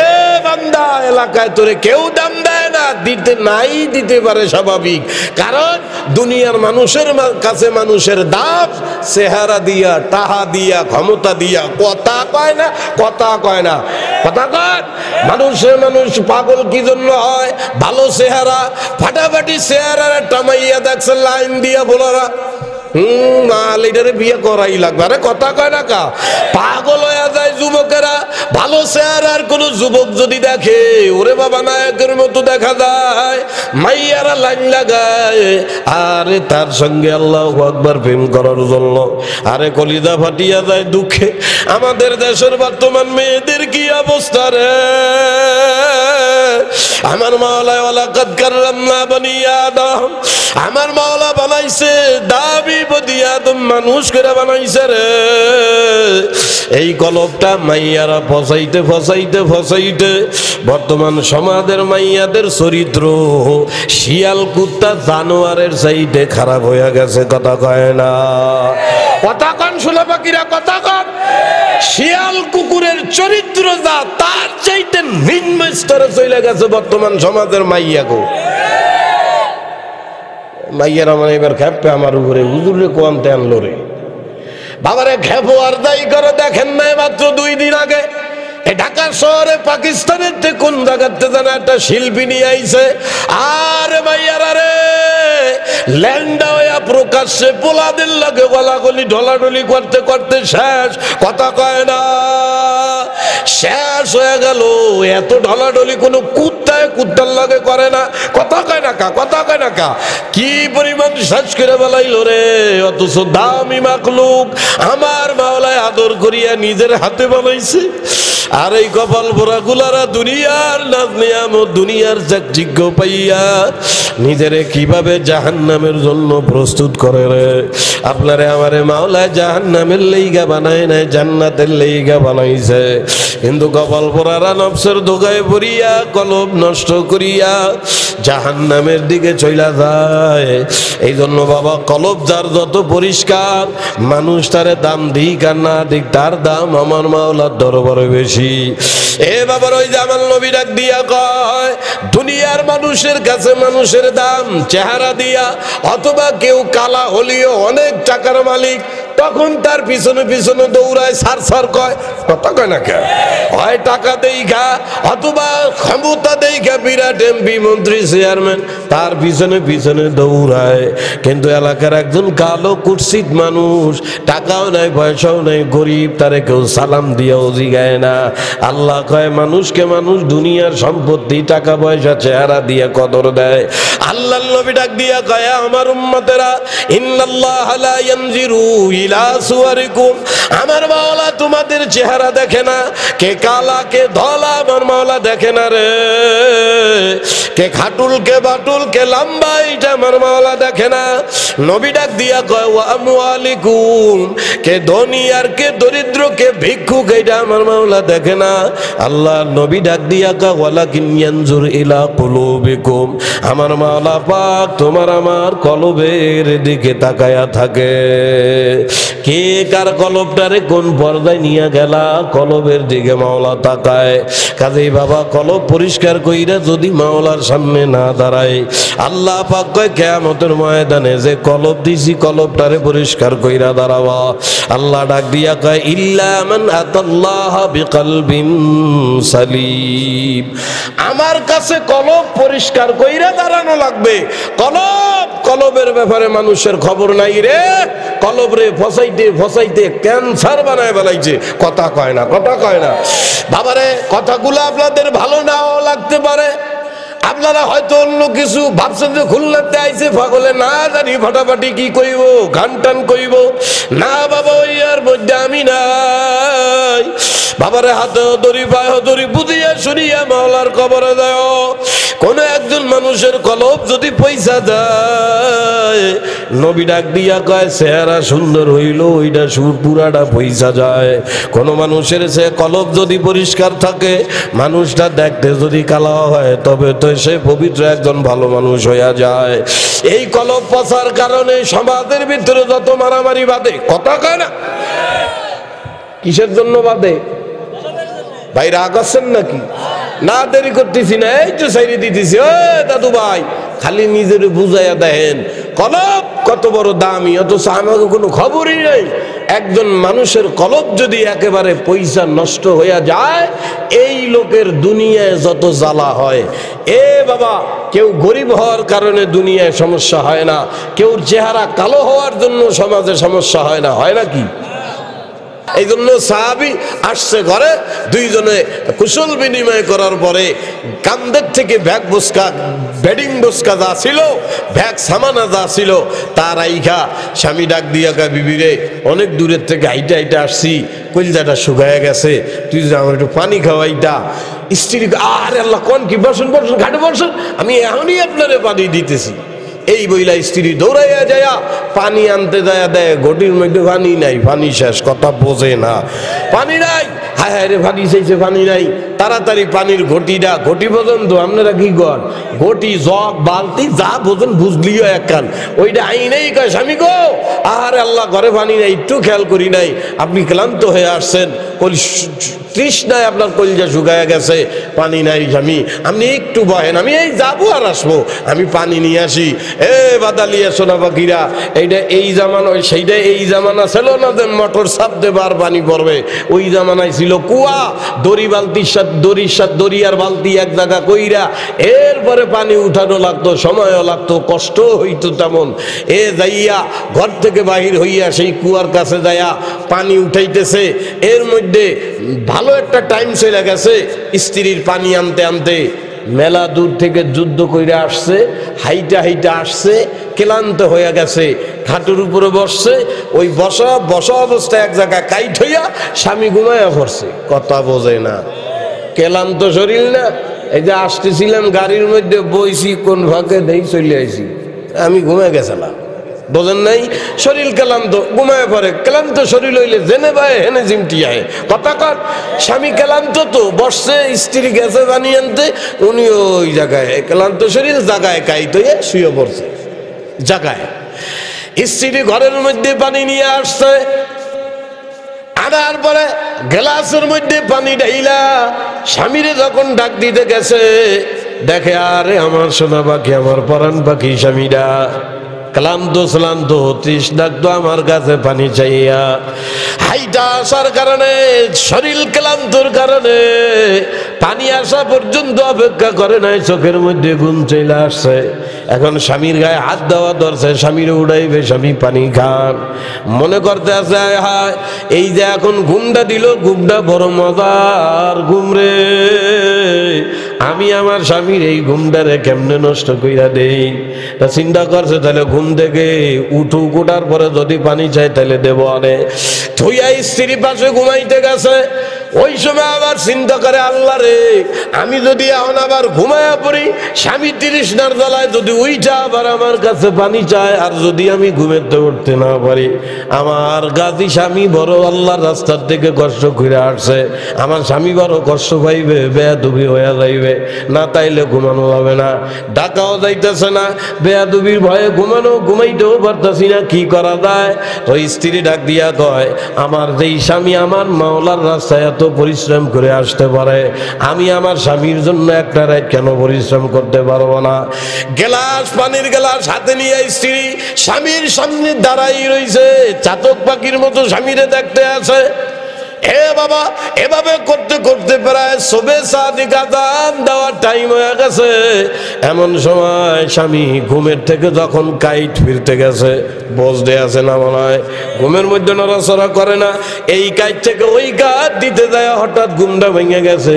এ বান্দা, এলাকায় তোরে কেউ দাম দেয় না, দিতে নাই, দিতে পারে স্বাভাবিক, কারণ দুনিয়ার মানুষের কাছে মানুষের দাম চেহারা দিয়া, টাহা দিয়া, ক্ষমতা দিয়া। কথা কয় না, কথা কয় না, কথা কয়। মানুষ পাগল কি জন্য হয়? ভালো চেহারা, ফাটাফাটি চেহারার একটা মাইয়া দেখছে লাইন দিয়া বলারা, এটারে বিয়ে করাই লাগবে। আরে কথা কয় না কা? পাগল হয়ে যায় যুবকেরা। ভালো চেহারার কোন যুবক যদি দেখে, ওরে বাবা নায়কের মতো দেখা যায়, মাইয়ারা লাইন লাগায়, আরে তার সঙ্গে আল্লাহু আকবার প্রেম করার জন্য। আরে কলিজা ফাটিয়া যায় দুঃখে। আমাদের দেশের বর্তমান মেয়েদের কি অবস্থা রে! আমার মাওলা ওয়ালাকাদ কাররামনা বনি আদম, আমার মাওলা বানাইছে দাবি বদি আদম, মানুষ করে বানাইছে রে। এই কলবটা মাইয়ারা ফসাইতে ফসাইতে ফসাইতে বর্তমান সমাজের মাইয়াদের চরিত্র শিয়াল, কুত্তা, জানোয়ারের চাইতে খারাপ হয়ে গেছে। কথা কয় না, কথা কন শুনে পাখিরা, কথা কন। শিয়াল কুকুরের চরিত্র যা, তার চাইতে নিম্ন স্তরে চলে গেছে বর্তমান সমাজের মাইয়াগো। মাইয়ারা মানে এবার খেপে আমার উপরে, হুজুরে কোয়ান্তে আনলো রে বাবারে। খেপো আর দায়ী করে, দেখেন নাই মাত্র 2 দিন আগে ঢাকা শহরে পাকিস্তানের কোন জায়গাতে যেন একটা শিল্পী নিয়ে আইছে, আর মাইয়ারা রে ল্যান্ডা হইয়া প্রকাশ্যে পোলাদের লাগে গলাগলি ঢলাঢলি করতে করতে শেষ। কথা কয় না, শেষ হয়ে গেল। এত ঢলাঢলি কোনো কুত্তায় যায়, কুত্তার লাগে করে না, কথা কয় না কা, কথা কয় না কা, কি পরিমাণ শেষ করে বেলাইল রে। অথচ দামি মাখলুক আমার মাওলায় আদর করিয়া নিজের হাতে বানাইছে। আর এই কপাল পোড়া গুলারা দুনিয়ার নাজ নিয়ামত, দুনিয়ার চাকচিক্য পাইয়া নিজেরে কিভাবে জাহান্নামের জন্য প্রস্তুত করে রে। আপনারে আমারে মাওলায় জাহান্নামের লেইগা বানায় নাই, জান্নাতের লেইগা বানাইছে। কিন্তু কপাল পোড়ারা নফসের ধোঁকায় পড়িয়া কলব নষ্ট করিয়া জাহান্নামের দিকে চইলা যায়। এই জন্য বাবা, কলব যার যত পরিষ্কার, মানুষ তারে দাম দিক আর না দিক, তার দাম আমার মাওলার দরবারে বেশি। এ বাবার, ওই যে আমার নবী ডাক দিয়া কয়, দুনিয়ার মানুষের কাছে মানুষের দাম চেহারা দিয়া, অথবা কেউ কালা হলিও অনেক টাকার মালিক, তখন তার পিছনে পিছনে দৌড়ায়, সার সার কয়, কথা কয় না কে, হয় টাকা দেইখা অথবা ক্ষমতা দেইখা বিরাট এমপি মন্ত্রী চেয়ারম্যান, তার পিছনে পিছনে দৌড়ায়। কিন্তু এলাকার একজন কালো কুৎসিত মানুষ, টাকাও নাই পয়সাও নাই, গরিব, তারে কেউ সালাম দিয়েও জিগায় না। আল্লাহ কয়, মানুষকে মানুষ দুনিয়ার সম্পত্তি টাকা পয়সা চেহারা দিয়ে কদর দেয়। আল্লাহর নবী ডাক দিয়া কয়, আমার উম্মতেরা, ইন্নাল্লাহ লা ইয়ানজিরু ইলা সুওয়ারিকুম, আমার মাওলা তোমাদের চেহারা দেখে না, কে কালা কে ধলা আমার মাওলা দেখে না রে, কে খাটুল কে বাটুল কে লম্বা এটা আমার মাওলা দেখে না। নবী ডাক দিয়া কয়, ওয়া আমওয়ালিকুম, কে ধনী আর কে দরিদ্র কে ভিক্ষুক এটা আমার মাওলা দেখে না। আল্লাহ নবী ডাক দিয়া কয়, ওয়ালাকিন ইয়ানজুর ইলা কুলুবিকুম, আমার মাওলা পাক তোমার আমার কলবের দিকে তাকায়া থাকে। কে কার কলবটারে কোন পর্দায় নিয়ে গেলা, কলবের দিকে মাওলা তাকায়। কাজেই বাবা, কলব পরিষ্কার কইরা যদি মাওলার সামনে না দাঁড়ায়, আল্লাহ পাক কয় কিয়ামতের ময়দানে যে কলব দিছি কলবটারে পরিষ্কার কইরা দাঁড়াবা। আল্লাহ ডাক দিয়া কয়, ইল্লা মান আতাল্লাহ বিকলবিন সালিম, আমার কাছে কলব পরিষ্কার কইরা দাঁড়ানো লাগবে। কলবের ব্যাপারে মানুষের খবর নাই রে, কলব রে ফসাইতে ফসাইতে ক্যান্সার বানায় বেলাইছে, কথা কয় না, কথা কয় না। বাবারে, কথাগুলো আপনাদের ভালো নাও লাগতে পারে, আপনারা হয়তো অন্য কিছু ভাবছেন যে খুলনাতে আইছে পাগলে, না জানি ফাটাফাটি কি কইব, গান টান কইব না। বাবা, ওই আর মধ্যে আমি নাই। বাবারে, হাতে দড়ি পায়ে দড়ি বুঝিয়া শুনিয়া মাওলার কবরে দেয়। কোন একজন মানুষের কলব যদি পয়সা যায়, নবী ডাক দিয়া কয়, চেহারা সুন্দর হইল ওইটা সুর পুরাটা পয়সা যায়। কোন মানুষের সে কলব যদি পরিষ্কার থাকে, মানুষটা দেখতে যদি কালা হয়, তবে তো সে পবিত্র একজন ভালো মানুষ হইয়া যায়। এই কলব পচার কারণে সমাজের ভিতরে যত মারামারি বাঁধে, কথা কয় না, কিসের জন্য বাঁধে ভাই? রাগ আছেন নাকি? না দেরি করতেছি না, এই তো সাইরে দিতেছি। ও দাদু ভাই, খালি নিজের বুঝাইয়া দেন কলব কত বড় দামি, অথচ আমাকে কোনো খবরই নেই। একজন মানুষের কলব যদি একেবারে পয়সা নষ্ট হইয়া যায়, এই লোকের দুনিয়ায় যত জ্বালা হয়। এ বাবা, কেউ গরিব হওয়ার কারণে দুনিয়ায় সমস্যা হয় না, কেউ চেহারা কালো হওয়ার জন্য সমাজে সমস্যা হয় না, হয় নাকি? এই জন্য সাহাবী আসছে ঘরে, দুইজনে কুশল বিনিময় করার পরে কান্দের থেকে ব্যাগ বস্কা, বেডিং বস্কা যা ছিল, ব্যাগ সামানা যা ছিল, তার আইখা স্বামী ডাক দিয়া কয়, বিবি রে, অনেক দূরের থেকে হাইটা হাইটা আসছি, কলজাটা শুকায় গেছে, তুই যে আমার একটু পানি খাওয়াইটা। স্ত্রী, আরে আল্লাহ, কোন কি, বসুন বসুন, ঘাটে বসুন, আমি এখনই আপনারে পানি দিতেছি। এই বইলা স্ত্রী দৌড়াইয়া যায়া পানি আনতে যায়, দেয় ঘটির মধ্যে পানি নাই, পানি শেষ, কথা বোঝে না, পানি নাই। হায় হায় রে, পানি চাইছে, পানি নাই। তাড়াতাড়ি পানির ঘটিটা, ঘটি পর্যন্ত আপনারা কি কর, ঘটি জগ বালতি যা বোঝেন বুঝলিও এক কান, ওইটা আইনেই কয়, স্বামী গো, আরে আল্লাহ, ঘরে পানি নাই, একটু খেয়াল করি নাই, আপনি ক্লান্ত হয়ে আসছেন, তৃষ্ণায় আপনার কলিজা শুকায় গেছে, পানি নাই স্বামী, আপনি একটু বহেন, আমি এই যাবো আর আসবো, আমি পানি নিয়ে আসি। এ বাদালিয়া সোনা পাখিরা, এইটা এই জামানা, সেইটা এই জামানা ছিল না যে মোটর চাপ দেবে আর পানি পড়বে। ওই জামানায় ছিল কুয়া, দড়ি বালতির সাথে দড়ি আর বালতি এক জায়গা কইরা এরপরে পানি উঠানো লাগতো, সময়ও লাগতো, কষ্ট হইতো তেমন। এ যাইয়া ঘর থেকে বাহির হইয়া সেই কুয়ার কাছে যাইয়া পানি উঠাইতেছে, এর মধ্যে ভালো একটা টাইম চলে গেছে। স্ত্রীর পানি আনতে আনতে মেলা দূর থেকে যুদ্ধ করে আসছে, হাইটা হাইটা আসছে, ক্লান্ত হয়ে গেছে, খাটের উপরে বসছে, ওই বসা বসা অবস্থায় এক জায়গায় কাইট হইয়া স্বামী ঘুমায়া পড়ছে। কথা বোঝে না, ক্লান্ত শরীর না। এই যে আসতেছিলাম গাড়ির মধ্যে বইছি, কোন ভাগে দেই চলে আইছি, আমি ঘুমায় গেছিলাম, বোঝেন নাই? শরীর ক্লান্ত, ঘুমায় পড়ে। ক্লান্ত শরীর হইলে জেনে পায় হেনে জিমটি আয়। কথা কর, স্বামী ক্লান্ত তো বসছে, স্ত্রী গেছে পানি আনতে, উনি ওই জায়গায় ক্লান্ত শরীর জায়গায় কাইট হয়ে শুয়ে পড়ছে জায়গায়। স্ত্রী ঘরের মধ্যে পানি নিয়ে আসছে, আনার পরে গ্লাসের মধ্যে পানি ঢাইলা স্বামীরে যখন ডাক দিতে গেছে, দেখে আরে আমার সোনা পাখি, আমার পরাণ পাখি স্বামীরা ক্লান্ত শ্লান্ত, তৃষ্ণাক্ত আমার কাছে পানি চাইয়া। হাইটা আসার কারণে, শরীর ক্লান্তর কারণে পানি আসা পর্যন্ত অপেক্ষা করে নাই, চোখের মধ্যে ঘুম চলে আসছে। এখন স্বামীর গায়ে হাত দেওয়া ধরছে, স্বামীর উড়াইবে, স্বামী পানি খান। মনে করতে আছে হায়, এই যে এখন ঘুমটা দিল, ঘুমটা বড় মজার ঘুম রে, আমি আমার স্বামীর এই ঘুমটারে কেমনে নষ্ট কইরা দেই। তা চিন্তা করছে, তাহলে ঘুম থেকে উঠু, উঠার পরে যদি পানি চাই তাহলে দেবো আনে। থইয়া স্ত্রী পাশে ঘুমাইতে গেছে। ওই সময় আবার চিন্তা করে, আল্লাহ রে, আমি যদি এখন আবার ঘুমায়া পড়ি, স্বামী তৃষ্ণার জ্বালায় যদি উইটা আবার আমার কাছে পানি চায়, আর যদি আমি ঘুমেতে উঠতে না পারি, আমার গাজী স্বামী বড় আল্লাহর রাস্তার থেকে কষ্ট করে আসছে, আমার স্বামী বড় কষ্ট পাইবে, বেয়াদবি হয়ে যাইবে, না তাইলে ঘুমানো যাবে না, ডাকাও যাইতেছে না, বেয়াদবির ভয়ে ঘুমাইতেও পারতাছি না, কি করা যায়? তো স্ত্রী ডাক দিয়া কয়, আমার যেই স্বামী আমার মাওলার রাস্তায় এত পরিশ্রম করে আসতে পারে, আমি আমার স্বামীর জন্য একটা রাত কেন পরিশ্রম করতে পারবো না? গ্লাস, পানির গ্লাস হাতে নিয়ে স্ত্রী স্বামীর সামনে দাঁড়াই রইছে, চাতক পাখির মতো স্বামীরে দেখতে আছে। হে বাবা, এভাবে করতে করতে প্রায় সবে সাদিক আযান দেওয়ার টাইম হয়ে গেছে। এমন সময় স্বামী ঘুমের থেকে যখন কাইট ফিরতে গেছে, বসতে আছে না মনে হয়, ঘুমের মধ্যে নড়াচড়া করে না, এই কাইট থেকে ওই কাঠ দিতে যায়, হঠাৎ ঘুমটা ভেঙে গেছে,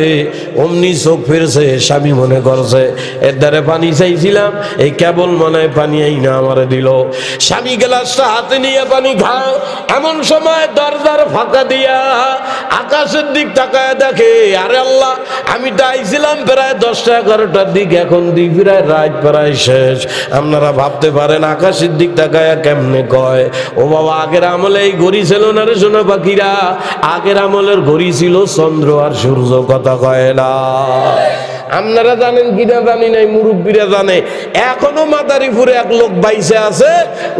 অমনি চোখ ফিরছে। স্বামী মনে করছে, এর দ্বারে পানি চাইছিলাম, এই কেবল মনে হয় পানি এই না আমারে দিল। স্বামী গ্লাসটা হাতে নিয়ে পানি খাও, এমন সময় দরজার ফাঁকা দিয়া আকাশের দিক তাকায় দেখে, আরে আল্লাহ, আমি তো আইছিলাম প্রায় 10টা-11টার দিক, এখন দিক প্রায় রাত প্রায় শেষ। আপনারা ভাবতে পারেন আকাশের দিক তাকায় কেমনে কয়? ও বাবা, আগের আমলে এই ঘড়ি ছিল না রে সোনা পাখিরা, আগের আমলের ঘড়ি ছিল চন্দ্র আর সূর্য, কথা কয় না। আপনারা জানেন কিনা জানি নাই, মুরব্বীরা জানে, এখনো মাদারীপুরে এক লোক বাইসে আছে,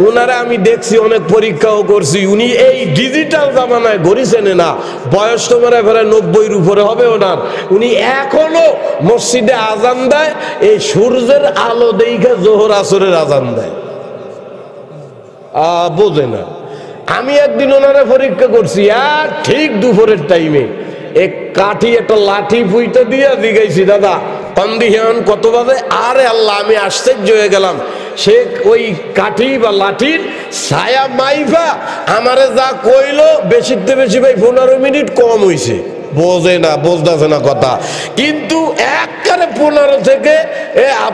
উনারা আমি দেখছি, অনেক পরীক্ষাও করছি, উনি এই ডিজিটাল জামানায় ঘড়ি চেনে না, বয়স তো মানে প্রায় 90-এর উপরে হবে ওনার। উনি এখনো মসজিদে আজান দেয়, এই সূর্যের আলো দেখে জোহর আসরের আজান দেয়। বোঝে না। আমি একদিন ওনারা পরীক্ষা করছি, আর ঠিক দুপুরের টাইমে এক কাঠি, একটা লাঠি পুইতে দিয়ে জিগাইছি, দাদা কন্দিহান কত বাজে? আরে আল্লাহ, আমি আশ্চর্য হয়ে গেলাম, সে ওই কাঠি বা লাঠির ছায়া মাইফা আমারে যা কইলো, বেশিতে বেশি ভাই 15 মিনিট কম হইছে। বোঝে না, বুঝতেছে না কথা, কিন্তু একবারে 15 থেকে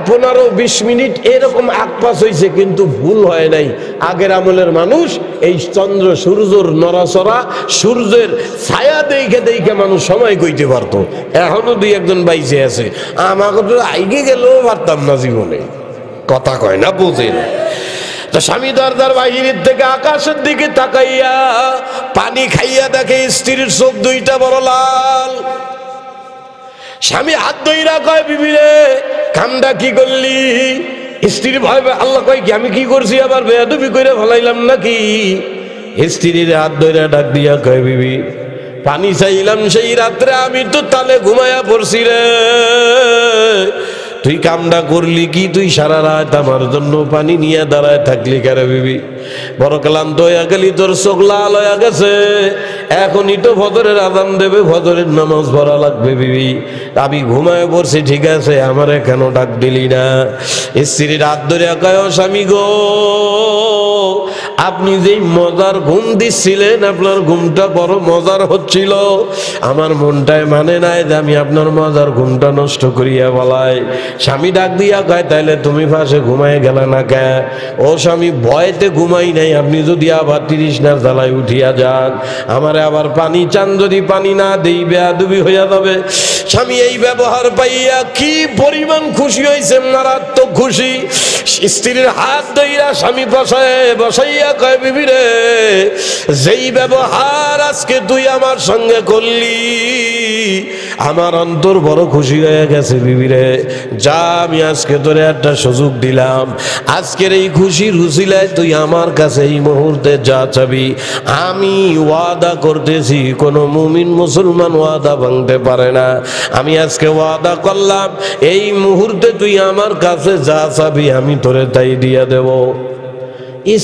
15-20 মিনিট এরকম আকপাস হয়েছে, কিন্তু ভুল হয় নাই। আগের আমলের মানুষ এই চন্দ্র সূর্যর নড়াচড়া, সূর্যের ছায়া দেখে দেখে মানুষ সময় কইতে পারতো। এখনো 2-1 বাইচে আছে, আমাকে তো আইগে গেলেও পারতাম না জীবনে, কথা কয় না, বোঝে না। তো স্বামী দরজার বাহিরের থেকে আকাশের দিকে তাকাইয়া পানি খাইয়া দেখে স্ত্রীর চোখ দুইটা বড় লাল। স্বামী হাত ধইরা কয়, বিবি রে, কামটা কি করলি? স্ত্রীর ভয়, আল্লাহ কয় কি আমি কি করছি, আবার বেয়াদবি করে ফলাইলাম নাকি? স্ত্রীর হাত ধইরা ডাক দিয়া কয়, বিবি, পানি চাইলাম সেই রাত্রে, আমি তো তালে ঘুমায়া পড়ছি রে, তুই কামটা করলি কি? তুই সারা রাত আমার জন্য পানি নিয়ে দাঁড়ায় থাকলি কেন বিবি? বড় ক্লান্ত হইয়া গেলি, তোর চোখ লাল হইয়া গেছে, এখনই তো ফজরের আযান দেবে, ফজরের নামাজ পড়া লাগবে। বিবি, আমি ঘুমায় পড়ছি, ঠিক আছে, আমারে কেন ডাক দিলি না? স্ত্রীর হাত ধরে কয়, ও স্বামী গো, আপনি যেই মজার ঘুম দিচ্ছিলেন, আপনার ঘুমটা বড় মজার হচ্ছিল, আমার মনটায় মানে নাই যে আমি আপনার মজার ঘুমটা নষ্ট করিয়া বলাই। স্বামী ডাক দিয়া কয়, তাইলে তুমি পাশে ঘুমায় গেলে না কে? ও স্বামী, ভয়তে ঘুমাই নাই, আপনি যদি আবার তৃষ্ণার জ্বালায় উঠিয়া যান, আমারে আবার পানি চান, যদি পানি না দেই বেয়াদবি হইয়া যাবে। স্বামী এই ব্যবহার পাইয়া কি পরিমাণ খুশি হয়েছে, মারাত্মক খুশি। স্ত্রীর হাত ধইরা স্বামী বসাইয়া কয়, বিবি রে, যেই ব্যবহার আজকে তুই আমার সঙ্গে করলি, আমার অন্তর বড় খুশি হয়ে গেছে। বিবি রে, যা, আমি আজকে তোরে একটা সুযোগ দিলাম, আজকের এই খুশির উসিলায় তুই আমার কাছে এই মুহূর্তে যা চাবি। আমি ওয়াদা করতেছি, কোনো মুমিন মুসলমান ওয়াদা ভাঙতে পারে না। আমি আজকে ওয়াদা করলাম, এই মুহূর্তে তুই আমার কাছে যা চাবি আমি তোরে তাই দিয়া দেব।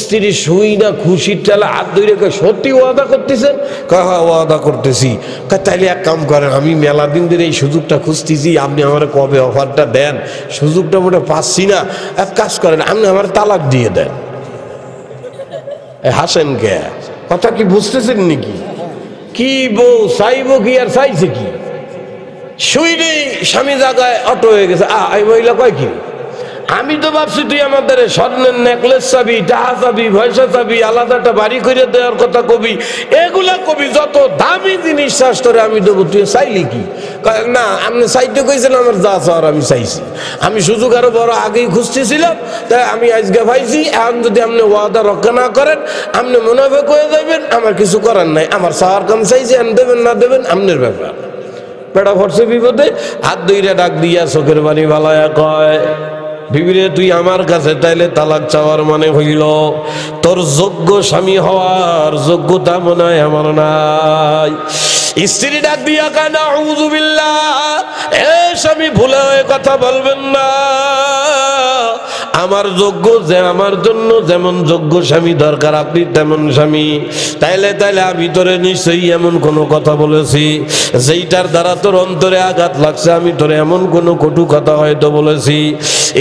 স্ত্রী শুই না খুশির চালা হাত ধরে কয়, সত্যি ওয়াদা করতেছেন? কয়, হ্যাঁ ওয়াদা করতেছি। কয়, তাইলে এক কাম করেন, আমি মেলা দিন ধরে এই সুযোগটা খুঁজতেছি, আপনি আমার কবে অফারটা দেন? সুযোগটা মোটে পাচ্ছি না, এক কাজ করেন, আপনি আমার তালাক দিয়ে দেন। হাসেন কে? কথা কি বুঝতেছেন নাকি? কি বউ চাইবো কি আর চাইছে কি? শুই নেই, স্বামী জায়গায় অটো হয়ে গেছে। এই মহিলা কয় কি, আমি তো ভাবছি তুই আমাদের স্বর্ণের নেকলেস চাবি, টাকা চাবি, পয়সা চাবি, আলাদা একটা বাড়ি করে দেওয়ার কথা কবি, এগুলা কবি, যত দামি জিনিস চাষ করে আমি দেবো, তুই চাইলি কি? না, আপনি চাইতে কইছেন, আমার যা চাওয়ার আমি চাইছি, আমি সুযোগ আরো বড় আগেই খুঁজতেছিলাম, তাই আমি আজকে পাইছি। এখন যদি আপনি ওয়াদা রক্ষা না করেন, আপনি মুনাফিক হয়ে যাবেন, আমার কিছু করার নাই, আমার চাওয়ার কাম চাইছি, আমি দেবেন না দেবেন আপনার ব্যাপার। বেটা পড়ছে বিপদে, হাত ধইরা ডাক দিয়া চোখের বাড়ি বালায়া কয়, বিবিরে, তুই আমার কাছে তাইলে তালাক চাওয়ার মানে হইল তোর যোগ্য স্বামী হওয়ার যোগ্যতা মনে হয় আমার নাই। স্ত্রী ডাক দিয়া কয়, নাউযু বিল্লাহ, এ স্বামী ভুলে হয়ে কথা বলবেন না। আমার যোগ্য, যে আমার জন্য যেমন যোগ্য স্বামী দরকার, আপনি তেমন স্বামী। তাইলে আমি তোরে নিশ্চয়ই এমন কোনো কথা বলেছি যেইটার দ্বারা তোর অন্তরে আঘাত লাগছে, আমি তোরে এমন কোনো কটু কথা হয়তো বলেছি।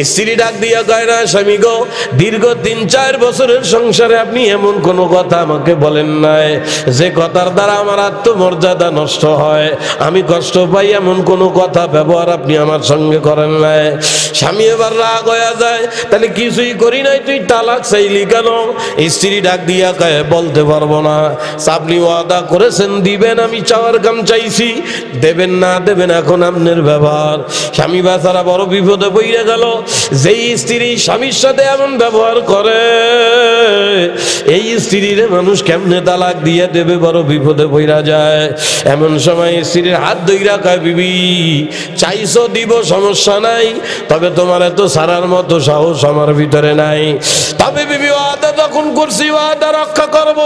স্ত্রী ডাক দিয়া কয়, না স্বামী গো, দীর্ঘ 3-4 বছরের সংসারে আপনি এমন কোনো কথা আমাকে বলেন নাই যে কথার দ্বারা আমার আত্মমর্যাদা নষ্ট হয়, আমি কষ্ট পাই, এমন কোনো কথা ব্যবহার আপনি আমার সঙ্গে করেন নাই। স্বামী এবার রাগ হয়ে যায়, তাহলে কিছুই করি নাই, তুই তালাক চাইলি কেন? স্ত্রী ডাক দিয়া কয়, বলতে পারবো না, আপনি ওয়াদা করেছেন দিবেন, আমি চাওয়ার কাম চাইছি, দেবেন না দেবেন এখন আপনার ব্যবহার। স্বামী বেচারা বড় বিপদে পড়ে গেল। যেই স্ত্রী স্বামীর সাথে এমন ব্যবহার করে, এই স্ত্রীর মানুষ কেমনে তালাক দিয়ে দেবে, বড় বিপদে পড়া যায়। এমন সময় স্ত্রীর হাত ধইরা কয়, বিবি, চাইছো দিব, সমস্যা নাই, তবে তোমার এত সারার মতো সাহস আমার ভিতরে নাই। তবে বিবি, ওয়াদা যখন করছি ওয়াদা রক্ষা করব,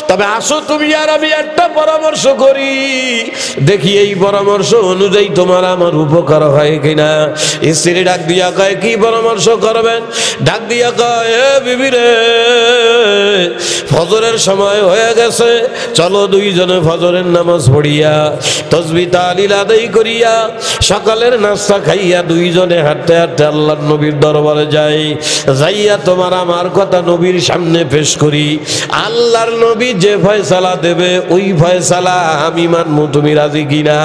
তবে আসো তুমি আর আমি একটা পরামর্শ করি, দেখি এই পরামর্শ অনুযায়ী তোমার আমার উপকার হয় কিনা। স্ত্রী ডাক দিয়া কয়, কি পরামর্শ করবেন? ডাক দিয়া কয়, এ বিবি রে, ফজরের সময় হয়ে গেছে, চলো দুইজনে ফজরের নামাজ পড়িয়া তাসবিহ তাহলিল আদায় করিয়া সকালের নাস্তা খাইয়া দুইজনে হাঁটতে হাঁটতে আল্লাহর নবীর দরবারে যাই, যাইয়া তোমার আমার কথা নবীর সামনে পেশ করি। আল্লাহর নবী যে ফয়সালা দেবে ওই ফয়সালা আমি মানবো, তুমি রাজি কিনা?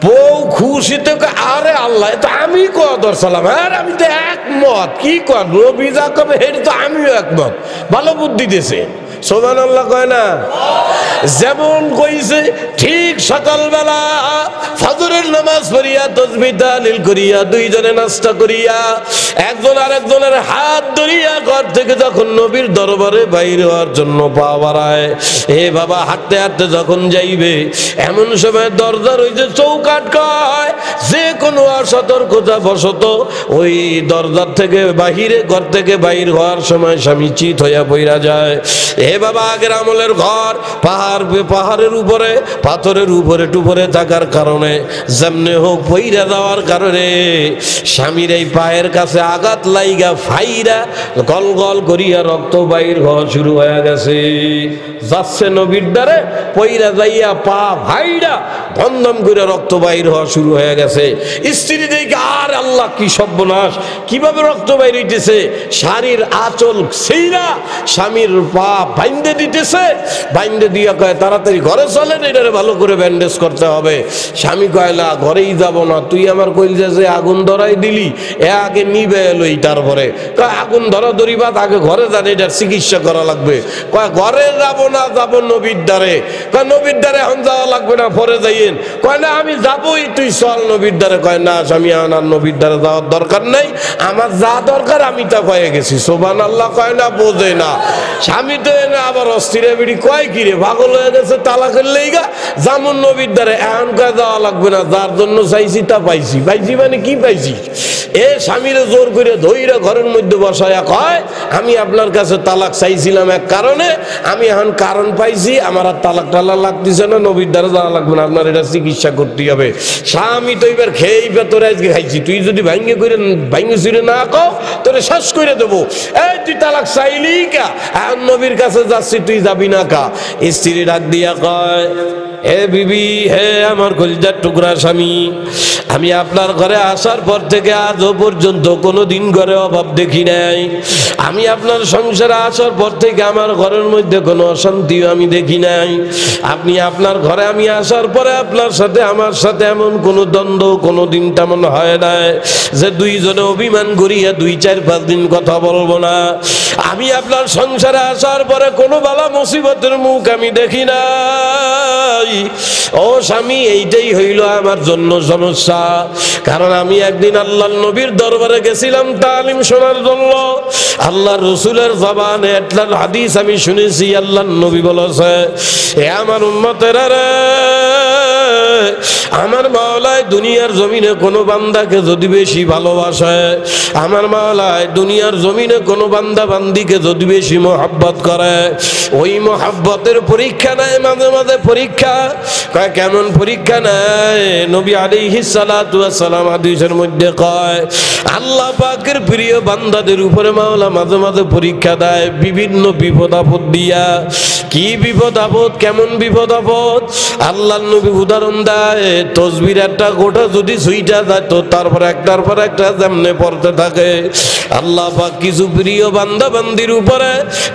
বউ খুশিতে, আরে আল্লাহ, তো আমি কদর সালাম, আর আমি তো একমত, কি কর নবী যা কবে হেঁটে তো আমিও একমত, ভালো বুদ্ধি দিয়েছে। সুবহানাল্লাহ কয় না? যেমন কইছে ঠিক সকালবেলা ফজরের নামাজ পড়িয়া তাসবিহ তাহলিল করিয়া দুইজনে নাস্তা করিয়া একজন আরেকজনের হাত ধরিয়া ঘর থেকে যখন নবীর দরবারে বাইরে হওয়ার জন্য পা বাড়ায়, এ বাবা হাঁটতে হাঁটতে যখন যাইবে, এমন সময় দরজার ওই যে চৌকাঠ কয়, যে কোনো অসতর্কতা বশত ওই দরজার থেকে বাহিরে, ঘর থেকে বাইর হওয়ার সময় স্বামী চিত হইয়া পইরা যায়। এ বাবা, আগের আমলের ঘর পাহাড়ের উপরে, পাথরের উপরে টুপরে থাকার কারণে যেমনে হোক পইরা যাওয়ার কারণে স্বামীর এই পায়ের কাছে আঘাত লাইগা ফাইরা গল গল করিয়া রক্ত বাইর হওয়া শুরু হয়ে গেছে। যাচ্ছে নবীর দ্বারে পইরা যাইয়া পা ভাইরা ধমধম করে রক্ত বাইর হওয়া শুরু হয়ে গেছে। স্ত্রী দেখে আর আল্লাহ কি সর্বনাশ, কিভাবে রক্ত বাইর হইতেছে। শাড়ির আঁচল ছিঁড়া স্বামীর পা বাইন্ধে দিতেছে। বাইন্ধে দিয়া কয় তাড়াতাড়ি ঘরে চলেন, এটারে ভালো করে ব্যান্ডেজ করতে হবে। স্বামী কয় না, ঘরেই যাব না, তুই আমার কইলে যে আগুন ধরাই দিলি, এ আগে নিবে এলোই। তারপরে কয় আগুন ধরা ধরিবাদ আগে ঘরে যান, এটার চিকিৎসা করা লাগবে। কয় ঘরে যাবো না, যাবো নবীর দ্বারে। কয় নবীর দ্বারে এখন যাওয়া লাগবে না, পরে যাইয়েন। কয় না আমি যাবোই, তুই চল নবীর দ্বারে। কয় না স্বামী আমার নবীর দ্বারে যাওয়ার দরকার নেই, আমার যা দরকার আমি তা কয়ে গেছি। সুবহানাল্লাহ কয় না, বোঝে না স্বামী। তো এনে আবার অস্থিরে বিড়ি কয় কিরে পাগল হয়ে গেছে, তালাকের লেগা জামুন নবীর দ্বারে। এখন কয় যাওয়া লাগবে না, যার জন্য চাইছি তা পাইছি। পাইছি মানে কি পাইছি? এ স্বামীরে জোর করে ধইরা ঘরের মধ্যে বসায়া কয় আমি আপনার কাছে তালাক চাইছিলাম এক কারণে, আমি এখন কারণ পাইছি, আমার আর তালাক টালাক লাগতেছে না, নবীর দ্বারা যাওয়া লাগবে না, আপনার এটা চিকিৎসা করতে হবে। স্বামী তো এবার খেয়েই তোরে আজকে খাইছি, তুই যদি ভাঙ্গে করে ভাঙ্গে চুরে না কও তোরে শেষ করে দেবো। এই তুই তালাক চাইলি কা, এখন নবীর কাছে যাচ্ছি, তুই যাবি না কা? স্ত্রী ডাক দিয়া কয় হে বিবি, হে আমার কলিজার টুকরা স্বামী, আমি আপনার ঘরে আসার পর থেকে আজও পর্যন্ত কোনোদিন ঘরে অভাব দেখি নাই। আমি আপনার সংসারে আসার পর থেকে আমার ঘরের মধ্যে কোনো অশান্তিও আমি দেখি নাই। আপনি আপনার ঘরে আমি আসার পরে আপনার সাথে আমার সাথে এমন কোনো দ্বন্দ্ব কোনোদিন তেমন হয় নাই যে দুইজনে অভিমান করিয়া 2-4-5 দিন কথা বলবো না। আমি আপনার সংসারে আসার পরে কোনো বালা মুসিবতের মুখ আমি দেখি নাই। ও স্বামী, এইটাই হইল আমার জন্য সমস্যা। কারণ আমি একদিন আল্লাহর নবীর দরবারে গেছিলাম তালিম শোনার জন্য। আল্লাহর রসুলের জবানে একটা হাদিস আমি শুনেছি। আল্লাহর নবী বলেছে, এ আমার উম্মতেরা রে, আমার মাওলায় দুনিয়ার জমিনে কোনো বান্দাকে যদি বেশি ভালোবাসে, আমার মাওলায় দুনিয়ার জমিনে কোনো বান্দা বান্দিকে যদি বেশি মহব্বত করে, ওই মহব্বতের পরীক্ষা নেয় মাঝে মাঝে পরীক্ষা। কয় কেমন পরীক্ষা নেয়? নবী আলাইহিস সালাতু ওয়াস সালাম হাদিসের মধ্যে কয় আল্লাহ পাকের প্রিয় বান্দাদের উপরে মাওলা মাঝে মাঝে পরীক্ষা দেয় বিভিন্ন বিপদ আপদ দিয়া। কি বিপদ আপদ, কেমন বিপদ আপদ? আল্লাহর নবী উদাহরণ দেয়, তসবির একটা গোটা যদি সুইটা যায় তো তারপর একটার পর একটা যেমনে পড়তে থাকে। আল্লাহ পাক কিছু প্রিয় বান্দা বান্দির উপরে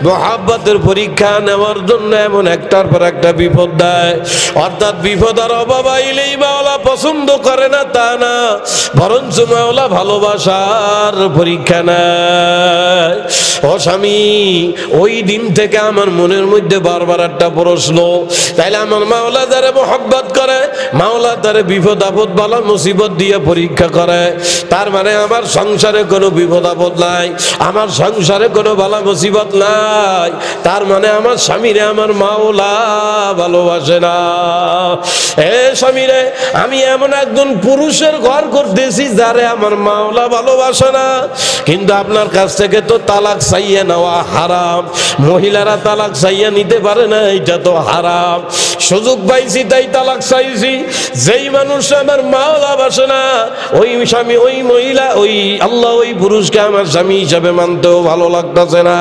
মহব্বতের পরীক্ষা নেওয়ার জন্য এমন একটার পর একটা বিপদ দেয়। অর্থাৎ বিপদ আর অভাব আইলেই মাওলা পছন্দ করে না তা না, বরঞ্চ মাওলা ভালোবাসার পরীক্ষা নেয়। ও স্বামী, ওই দিন থেকে আমার মনের মধ্যে বারবার একটা প্রশ্ন, তাইলে আমার মাওলা যারা মহব্বত করে, মাওলা তারে বিপদ আপদ বালা মুসিবত দিয়ে পরীক্ষা করে, তার মানে আমার সংসারে কোনো বিপদ আপদ নাই, আমার সংসারে কোনো বালা মুসিবত নাই, তার মানে আমার স্বামীরে আমার মাওলা ভালোবাসে না। এ স্বামীরে, আমি এমন একজন পুরুষের ঘর করতেছি যারে আমার মাওলা ভালোবাসে না, কিন্তু আপনার কাছ থেকে তো তালাক চাইয়ে নেওয়া হারাম। মহিলারা তালাক চাইয়ে নিতে পারে না, এটা তো হারাম। সুযোগ পাইছি তাই তালাক চাইছি। যেই মানুষ আমার মাওলা বাসে না, ওই স্বামী, ওই মহিলা, ওই আল্লাহ, ওই পুরুষকে আমার স্বামী হিসাবে মানতেও ভালো লাগতেছে না।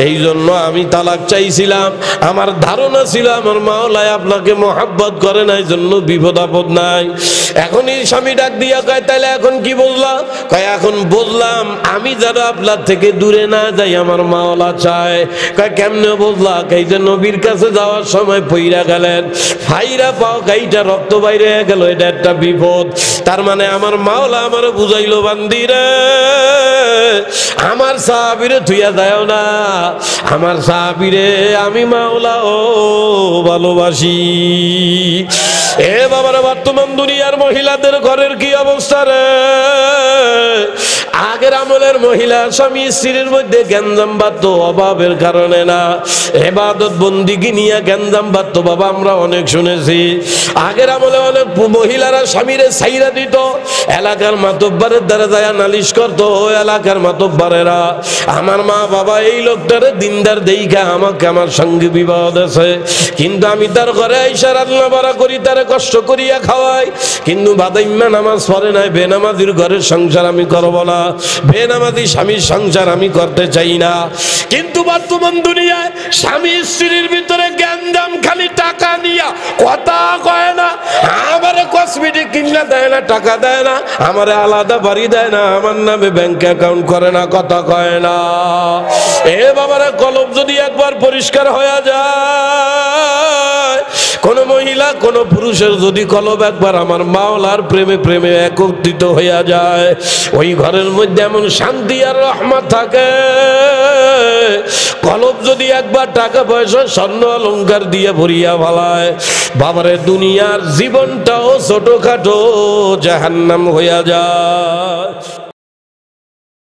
এই জন্য আমি তালাক চাইছিলাম। আমার ধারণা ছিল আমার মাওলায় আপনাকে মহব্বত করে না, এই জন্য বিপদ আপদ নাই। এখন এই স্বামী ডাক দিয়া কয় তাইলে এখন কি বুঝলাম? কয় এখন বুঝলাম আমি যারা আপনার থেকে দূরে না যাই আমার মাওলা চায়। কয় কেমনে বুঝলা? এই যে নবীর কাছে যাওয়ার সময় পইরা গেলেন, ফাইরা পাও গাইটা রক্ত বাইরে গেল, এটা একটা বিপদ। তার মানে আমার মাওলা আমার বুঝাইলো, বান্দিরে আমার সাহাবীরে থুইয়া যাও না, আমার সাহাবীরে আমি মাওলা ও ভালোবাসি। এ বাবারা, বর্তমান দুনিয়ার মহিলাদের ঘরের কি অবস্থা রে? আগের আমলের মহিলা স্বামী স্ত্রীর মধ্যে গ্যাঞ্জাম বাঁধতো অভাবের কারণে না, ইবাদত বন্দিগি নিয়ে গ্যাঞ্জাম বাঁধতো বাবা, আমরা অনেক শুনেছি। আগের আমলে অনেক মহিলারা স্বামীরে ছাইরা দিত, এলাকার মাতব্বরের দ্বারা যায় নালিশ করতো। এলাকার মাতব্বরেরা আমার মা বাবা এই লোকটারে দিনদার দেইখা আমাকে আমার সঙ্গে বিবাহ দেছে, কিন্তু আমি তার ঘরে আইসা রান্না বাড়া করি, তারে কষ্ট করিয়া খাওয়াই, কিন্তু বাদাইম্মা নামাজ পড়ে নাই, বেনামাজির ঘরের সংসার আমি করব না, বেনামাজি স্বামীর সংসার আমি করতে চাই না। কিন্তু বর্তমান দুনিয়ায় স্বামী স্ত্রীর ভিতরে জ্ঞানদাম, খালি টাকা নিয়া কথা কয় না, আমারে কসমেটিক কিনলে দেয় না, টাকা দেয় না, আমারে আলাদা বাড়ি দেয় না, আমার নামে ব্যাংক অ্যাকাউন্ট করে না, কথা কয় না। এ বাবারা, কলব যদি একবার পরিষ্কার হয়ে যায়, কোন মহিলা কোন পুরুষের যদি কলব একবার আমার মাওলার প্রেমে প্রেমে একত্রিত হইয়া যায়, ওই ঘরের মধ্যে এমন শান্তি আর রহমত থাকে। কলব যদি একবার টাকা পয়সা স্বর্ণ অলংকার দিয়ে ভরিয়া ভালায়, বাবারে দুনিয়ার জীবনটাও ছোটখাটো জাহান্নাম হইয়া যায়।